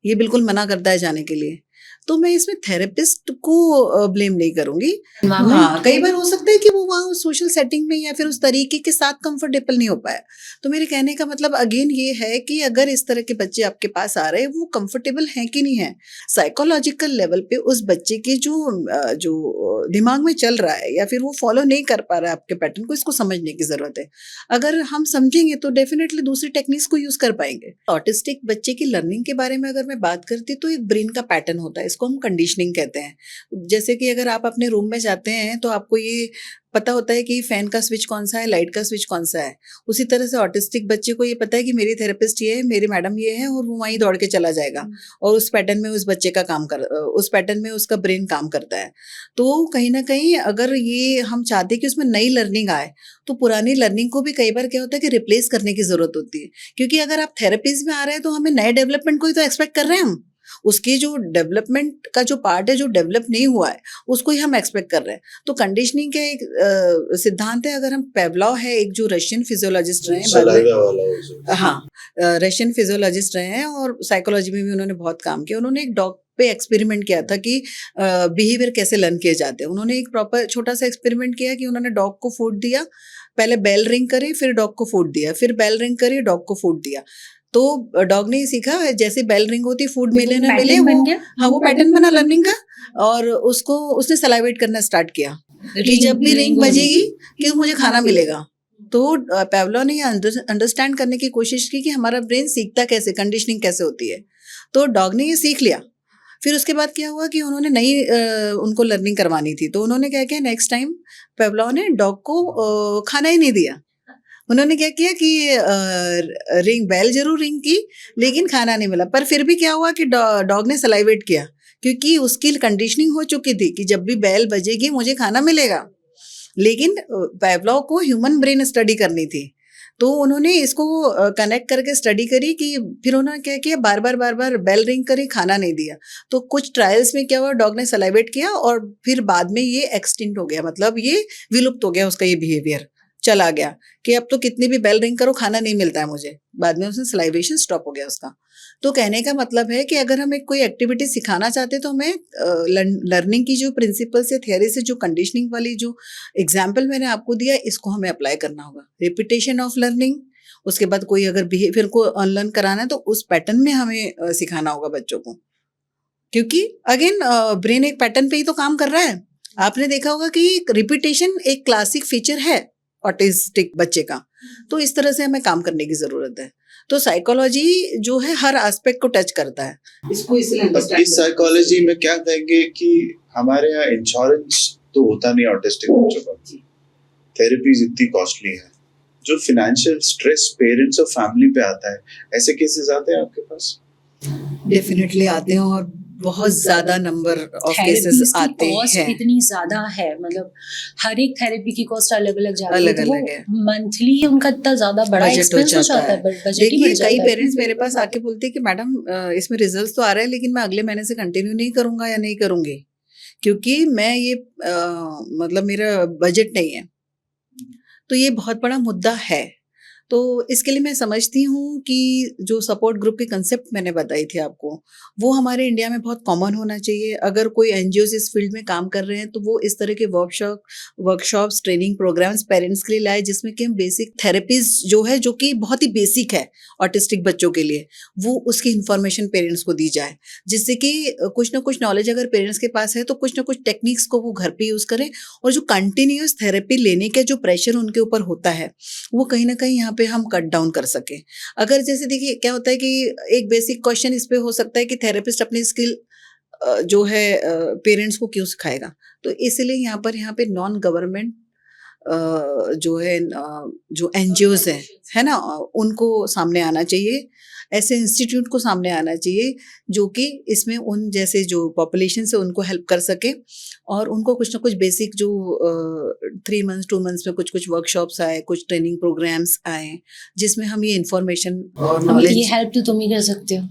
ये बिल्कुल मना करता है जाने के लिए। तो मैं इसमें थेरेपिस्ट को ब्लेम नहीं करूंगी। हाँ, कई बार हो सकता है कि वो वहाँ सोशल सेटिंग में या फिर उस तरीके के साथ कंफर्टेबल नहीं हो पाया। तो मेरे कहने का मतलब अगेन ये है कि अगर इस तरह के बच्चे आपके पास आ रहे हैं, वो कंफर्टेबल हैं कि नहीं है, साइकोलॉजिकल लेवल पे उस बच्चे के जो दिमाग में चल रहा है या फिर वो फॉलो नहीं कर पा रहा है आपके पैटर्न को, इसको समझने की जरूरत है। अगर हम समझेंगे तो डेफिनेटली दूसरी टेक्निक्स को यूज कर पाएंगे। ऑटिस्टिक बच्चे की लर्निंग के बारे में अगर मैं बात करती तो एक ब्रेन का पैटर्न होता है, इसको हम कंडीशनिंग कहते हैं। जैसे कि अगर आप अपने रूम में जाते हैं तो आपको ये पता होता है कि फैन का स्विच कौन सा है, लाइट का स्विच कौन सा है। उसी तरह से ऑटिस्टिक बच्चे को ये पता है कि मेरी थेरेपिस्ट ये है, मेरी मैडम ये है, और वो वहीं दौड़ के चला जाएगा और उस पैटर्न में उस बच्चे का उस पैटर्न में उसका ब्रेन काम करता है। तो कहीं ना कहीं अगर ये हम चाहते हैं कि उसमें नई लर्निंग आए, तो पुरानी लर्निंग को भी कई बार क्या होता है कि रिप्लेस करने की जरूरत होती है। क्योंकि अगर आप थेरेपीज में आ रहे हैं तो हमें नए डेवलपमेंट को ही तो एक्सपेक्ट कर रहे हैं हम, उसके जो डेवलपमेंट का जो पार्ट है जो डेवलप नहीं हुआ है उसको ही हम एक्सपेक्ट कर रहे हैं। तो कंडीशनिंग का एक सिद्धांत है, अगर हम पेवलॉव है, एक जो रशियन फिजियोलॉजिस्ट रहे हैं, हाँ रशियन फिजियोलॉजिस्ट रहे हैं और साइकोलॉजी में भी उन्होंने बहुत काम किया। उन्होंने एक डॉग पे एक्सपेरिमेंट किया था कि बिहेवियर कैसे लर्न किए जाते हैं। उन्होंने एक प्रॉपर छोटा सा एक्सपेरिमेंट किया कि उन्होंने डॉग को फूड दिया, पहले बेल रिंग करे, फिर डॉग को फूड दिया, फिर बेल रिंग करे, डॉग को फूड दिया। तो डॉग ने ये सीखा, जैसे बेल रिंग होती, फूड मिले ना मिले, बन वो गया। हाँ वो पैटर्न बना लर्निंग का, और उसने सलाइवेट करना स्टार्ट किया कि जब भी रिंग बजेगी कि मुझे खाना मिलेगा। तो पेवलो ने ये अंडरस्टैंड करने की कोशिश की कि हमारा ब्रेन सीखता कैसे, कंडीशनिंग कैसे होती है। तो डॉग ने ये सीख लिया। फिर उसके बाद क्या हुआ कि उन्होंने नई उनको लर्निंग करवानी थी, तो उन्होंने क्या किया, नेक्स्ट टाइम पेवलो ने डॉग को खाना ही नहीं दिया। उन्होंने क्या किया कि रिंग बेल जरूर रिंग की, लेकिन खाना नहीं मिला। पर फिर भी क्या हुआ कि डॉग ने सलाइवेट किया, क्योंकि उसकी कंडीशनिंग हो चुकी थी कि जब भी बेल बजेगी मुझे खाना मिलेगा। लेकिन पेवलोव को ह्यूमन ब्रेन स्टडी करनी थी, तो उन्होंने इसको कनेक्ट करके स्टडी करी कि फिर उन्होंने क्या किया, बार बार बेल रिंग करी, खाना नहीं दिया। तो कुछ ट्रायल्स में क्या हुआ, डॉग ने सलाइवेट किया और फिर बाद में ये एक्सटिंक्ट हो गया, मतलब ये विलुप्त हो गया, उसका ये बिहेवियर चला गया कि अब तो कितनी भी बेल रिंग करो खाना नहीं मिलता है मुझे। बाद में उसने सलाइवेशन स्टॉप हो गया उसका। तो कहने का मतलब है कि अगर हम एक कोई एक्टिविटी सिखाना चाहते हैं तो हमें लर्निंग की जो प्रिंसिपल्स या थियरी से जो कंडीशनिंग वाली जो एग्जाम्पल मैंने आपको दिया, इसको हमें अप्लाई करना होगा। रिपीटेशन ऑफ लर्निंग, उसके बाद कोई अगर बिहेवियर को अनलर्न कराना है तो उस पैटर्न में हमें सिखाना होगा बच्चों को, क्योंकि अगेन ब्रेन एक पैटर्न पे ही तो काम कर रहा है। आपने देखा होगा कि रिपीटेशन एक क्लासिक फीचर है ऑटिस्टिक बच्चे का। तो इस तरह से हमें काम करने की जरूरत है। तो साइकोलॉजी जो है हर एस्पेक्ट को टच करता है। इसको इसलिए अब अंडरस्टैंड इस साइकोलॉजी में क्या कहेंगे कि हमारे यहाँ इंश्योरेंस तो होता नहीं ऑटिस्टिक बच्चों का, थेरेपीज इतनी कॉस्टली है, जो फाइनेंशियल स्ट्रेस पेरेंट्स और फैमिली पे आता है, ऐसे केसेस आते हैं आपके पास? डेफिनेटली आते हैं, और बहुत ज्यादा नंबर ऑफ केसेस थेरेपीज की आते कॉस्ट हैं। इतनी ज्यादा है, मतलब हर एक थेरेपी की कॉस्ट अलग अलग जाती है, अलग तो अलग है। वो मंथली उनका इतना ज्यादा बड़ा बजट हो एक्सपेंस हो जाता जाता है, है। बजट ही देखिए बढ़ जाता कई है। पेरेंट्स मेरे पास आके बोलते हैं कि मैडम इसमें रिजल्ट्स तो आ रहे हैं, लेकिन मैं अगले महीने से कंटिन्यू नहीं करूंगा या नहीं करूंगी, क्योंकि मैं ये मतलब मेरा बजट नहीं है। तो ये बहुत बड़ा मुद्दा है। तो इसके लिए मैं समझती हूँ कि जो सपोर्ट ग्रुप की कंसेप्ट मैंने बताई थी आपको, वो हमारे इंडिया में बहुत कॉमन होना चाहिए। अगर कोई एनजीओज इस फील्ड में काम कर रहे हैं तो वो इस तरह के वर्कशॉप्स, ट्रेनिंग प्रोग्राम्स पेरेंट्स के लिए लाए, जिसमें कि हम बेसिक थेरेपीज जो है, जो कि बहुत ही बेसिक है ऑटिस्टिक बच्चों के लिए, वो उसकी इन्फॉर्मेशन पेरेंट्स को दी जाए, जिससे कि कुछ ना कुछ नॉलेज अगर पेरेंट्स के पास है तो कुछ ना कुछ टेक्निक्स को वो घर पे यूज़ करें, और जो कंटिन्यूस थेरेपी लेने का जो प्रेशर उनके ऊपर होता है वो कहीं ना कहीं यहाँ पे हम कट डाउन कर सकें। अगर जैसे देखिए क्या होता है कि एक बेसिक क्वेश्चन इस पे हो सकता है कि थेरेपिस्ट अपनी स्किल जो है पेरेंट्स को क्यों सिखाएगा, तो इसलिए यहाँ पे नॉन गवर्नमेंट जो है जो एनजीओज है ना, उनको सामने आना चाहिए, ऐसे इंस्टीट्यूट को सामने आना चाहिए जो कि इसमें उन जैसे जो पॉपुलेशन से उनको हेल्प कर सके, और उनको कुछ ना कुछ बेसिक जो 3 मंथ्स 2 मंथ्स में कुछ वर्कशॉप्स आए, कुछ ट्रेनिंग प्रोग्राम्स आए, जिसमें हम ये इन्फॉर्मेशन और ये नॉलेज। हेल्प तो तुम ही कर सकते हो,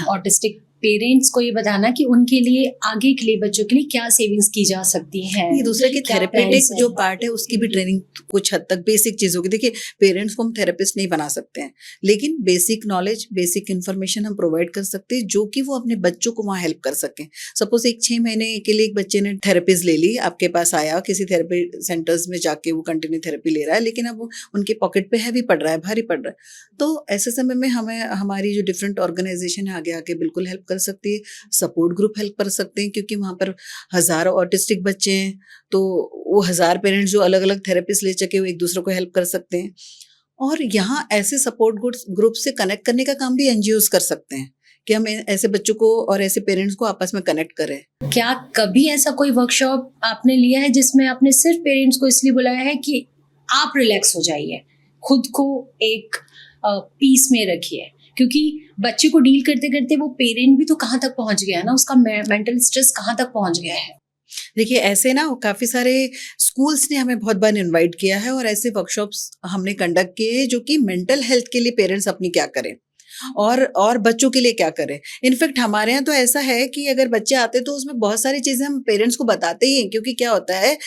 ऑटिस्टिक पेरेंट्स को ये बताना कि उनके लिए आगे के लिए बच्चों के लिए क्या सेविंग्स की जा सकती है। ये दूसरे की क्या थेरेपेटिक plans जो हैं। पार्ट है उसकी भी ट्रेनिंग कुछ हद तक बेसिक चीज़ों की। देखिए पेरेंट्स को हम थेरेपिस्ट नहीं बना सकते हैं, लेकिन बेसिक नॉलेज, बेसिक इन्फॉर्मेशन हम प्रोवाइड कर सकते हैं, जो कि वो अपने बच्चों को वहाँ हेल्प कर सकें। सपोज 6 महीने के लिए एक बच्चे ने थेरेपीज ले ली, आपके पास आया, किसी थेरेपी सेंटर्स में जाके वो कंटिन्यू थेरेपी ले रहा है, लेकिन अब वो उनके पॉकेट पे हैवी पड़ रहा है, भारी पड़ रहा है, तो ऐसे समय में हमें हमारी जो डिफरेंट ऑर्गेनाइजेशन है आगे आके बिल्कुल हेल्प कर सकती है। सपोर्ट ग्रुप हेल्प कर सकते हैं, क्योंकि वहाँ पर हजारों ऑटिस्टिक बच्चे हैं, तो वो 1000 पेरेंट्स जो अलग अलग थेरेपिस्ट ले सके वो एक दूसरे को हेल्प कर सकते हैं। और यहाँ ऐसे सपोर्ट ग्रुप से कनेक्ट करने का काम भी एनजीओज कर सकते हैं कि हम ऐसे बच्चों को और ऐसे पेरेंट्स को आपस में कनेक्ट करें। क्या कभी ऐसा कोई वर्कशॉप आपने लिया है जिसमें आपने सिर्फ पेरेंट्स को इसलिए बुलाया है कि आप रिलैक्स हो जाइए, खुद को एक पीस में रखिए, क्योंकि बच्चे को डील करते करते वो पेरेंट भी तो कहाँ तक पहुंच गया है ना, उसका मेंटल स्ट्रेस कहाँ तक पहुंच गया है। देखिए ऐसे ना काफ़ी सारे स्कूल्स ने हमें बहुत बार इनवाइट किया है, और ऐसे वर्कशॉप्स हमने कंडक्ट किए हैं जो कि मेंटल हेल्थ के लिए पेरेंट्स अपनी क्या करें। और बच्चों के लिए क्या करें। इनफैक्ट हमारे यहाँ तो ऐसा है कि अगर बच्चे आते तो उसमें बहुत सारी चीज़ें हम पेरेंट्स को बताते ही हैं, क्योंकि क्या होता है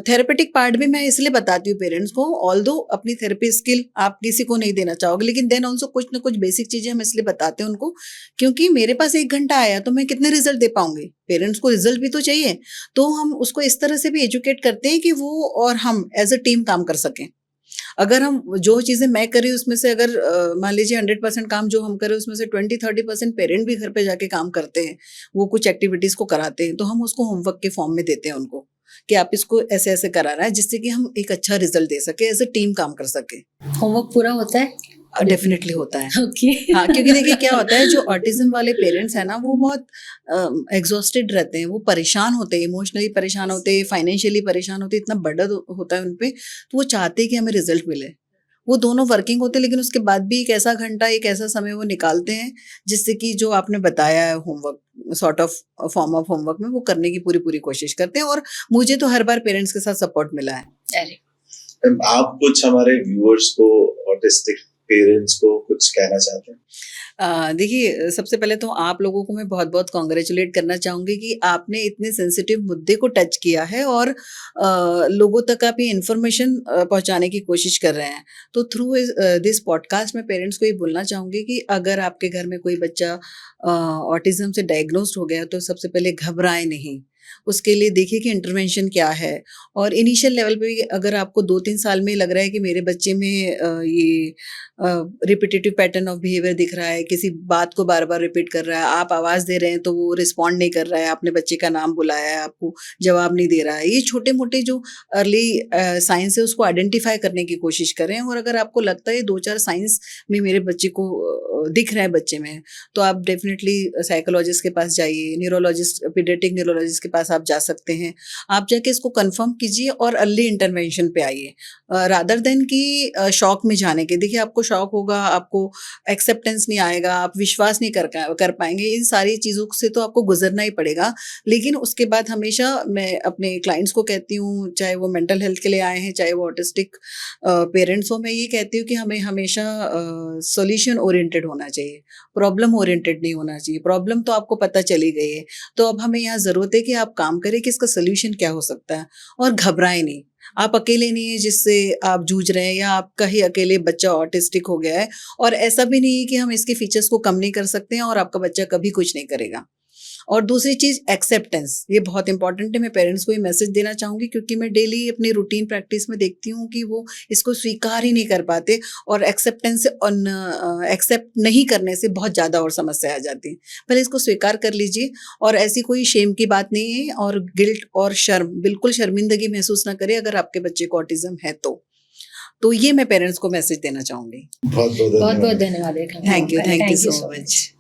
थेरेपेटिक पार्ट भी मैं इसलिए बताती हूँ पेरेंट्स को, ऑल्दो अपनी थेरेपी स्किल आप किसी को नहीं देना चाहोगे, लेकिन देन ऑल्सो कुछ ना कुछ बेसिक चीज़ें हम इसलिए बताते हैं उनको, क्योंकि मेरे पास 1 घंटा आया तो मैं कितने रिजल्ट दे पाऊंगी, पेरेंट्स को रिजल्ट भी तो चाहिए। तो हम उसको इस तरह से भी एजुकेट करते हैं कि वो और हम एज अ टीम काम कर सकें। अगर हम जो चीज़ें मैं कर रही हूँ उसमें से अगर मान लीजिए 100% काम जो हम करें उसमें से 20-30% पेरेंट भी घर पे जाके काम करते हैं, वो कुछ एक्टिविटीज़ को कराते हैं, तो हम उसको होमवर्क के फॉर्म में देते हैं उनको कि आप इसको ऐसे ऐसे कराना है, जिससे कि हम एक अच्छा रिजल्ट दे सके, एज अ टीम काम कर सके। होमवर्क पूरा होता है? डेफिनेटली होता है। ओके। हाँ, क्योंकि देखिए क्या होता है, जो ऑटिज्म वाले पेरेंट्स हैं ना वो बहुत एग्जॉस्टेड रहते हैं, वो परेशान होते हैं, इमोशनली परेशान होते हैं, फाइनेंशियली परेशान होते हैं, इतना बर्डन होता है उन पे, तो वो चाहते हैं कि हमें रिजल्ट मिले। वो दोनों वर्किंग होते हैं, लेकिन उसके बाद भी एक ऐसा घंटा, एक ऐसा समय वो निकालते हैं जिससे कि जो आपने बताया है homework, sort of form of homework में वो करने की पूरी पूरी कोशिश करते हैं, और मुझे तो हर बार पेरेंट्स के साथ सपोर्ट मिला है। अरे आप कुछ हमारे व्यूअर्स को, ऑटिस्टिक पेरेंट्स को कुछ कहना चाहते हैं? देखिए, सबसे पहले तो आप लोगों को मैं बहुत बहुत कॉन्ग्रेचुलेट करना चाहूँगी कि आपने इतने सेंसिटिव मुद्दे को टच किया है और लोगों तक आप ये इन्फॉर्मेशन पहुँचाने की कोशिश कर रहे हैं। तो थ्रू दिस पॉडकास्ट मैं पेरेंट्स को ये बोलना चाहूँगी कि अगर आपके घर में कोई बच्चा ऑटिज़म से डायग्नोस्ड हो गया तो सबसे पहले घबराएं नहीं। उसके लिए देखिए कि इंटरवेंशन क्या है, और इनिशियल लेवल पे भी अगर आपको 2-3 साल में लग रहा है कि मेरे बच्चे में ये रिपीटेटिव पैटर्न ऑफ बिहेवियर दिख रहा है, किसी बात को बार बार रिपीट कर रहा है, आप आवाज़ दे रहे हैं तो वो रिस्पॉन्ड नहीं कर रहा है, आपने बच्चे का नाम बुलाया है, आपको जवाब नहीं दे रहा है, ये छोटे मोटे जो अर्ली साइंस है उसको आइडेंटिफाई करने की कोशिश करें। और अगर आपको लगता है 2-4 साइंस में मेरे बच्चे को दिख रहा है बच्चे में, तो आप डेफिनेटली साइकोलॉजिस्ट के पास जाइए, न्यूरोलॉजिस्ट, पीडियाट्रिक न्यूरोलॉजिस्ट के पास आप जा सकते हैं। आप जाके इसको कंफर्म कीजिए और अर्ली इंटरवेंशन पे आइए, रादर देन कि शॉक में जाने के। देखिए, आपको शॉक होगा, आपको एक्सेप्टेंस नहीं आएगा, आप विश्वास नहीं कर पाएंगे, इन सारी चीज़ों से तो आपको गुजरना ही पड़ेगा। लेकिन उसके बाद हमेशा मैं अपने क्लाइंट्स को कहती हूँ, चाहे वो मेंटल हेल्थ के लिए आए हैं, चाहे वो ऑटिस्टिक पेरेंट्स हो, मैं ये कहती हूँ कि हमें हमेशा सॉल्यूशन ओरिएंटेड होना चाहिए, प्रॉब्लम ओरिएंटेड नहीं होना चाहिए। प्रॉब्लम तो आपको पता चली गई है, तो अब हमें यहाँ ज़रूरत है कि आप काम करें कि इसका सोल्यूशन क्या हो सकता है, और घबराएं नहीं। आप अकेले नहीं है जिससे आप जूझ रहे हैं, या आपका ही अकेले बच्चा ऑटिस्टिक हो गया है, और ऐसा भी नहीं है कि हम इसके फीचर्स को कम नहीं कर सकते हैं और आपका बच्चा कभी कुछ नहीं करेगा। और दूसरी चीज़ एक्सेप्टेंस, ये बहुत इंपॉर्टेंट है। मैं पेरेंट्स को ये मैसेज देना चाहूँगी, क्योंकि मैं डेली अपनी रूटीन प्रैक्टिस में देखती हूँ कि वो इसको स्वीकार ही नहीं कर पाते, और एक्सेप्टेंस से एक्सेप्ट नहीं करने से बहुत ज़्यादा और समस्या आ जाती है। पहले इसको स्वीकार कर लीजिए, और ऐसी कोई शेम की बात नहीं है, और गिल्ट और शर्म, बिल्कुल शर्मिंदगी महसूस ना करें अगर आपके बच्चे को ऑटिज्म है तो ये मैं पेरेंट्स को मैसेज देना चाहूँगी। बहुत बहुत बहुत बहुत धन्यवाद। Thank you so much.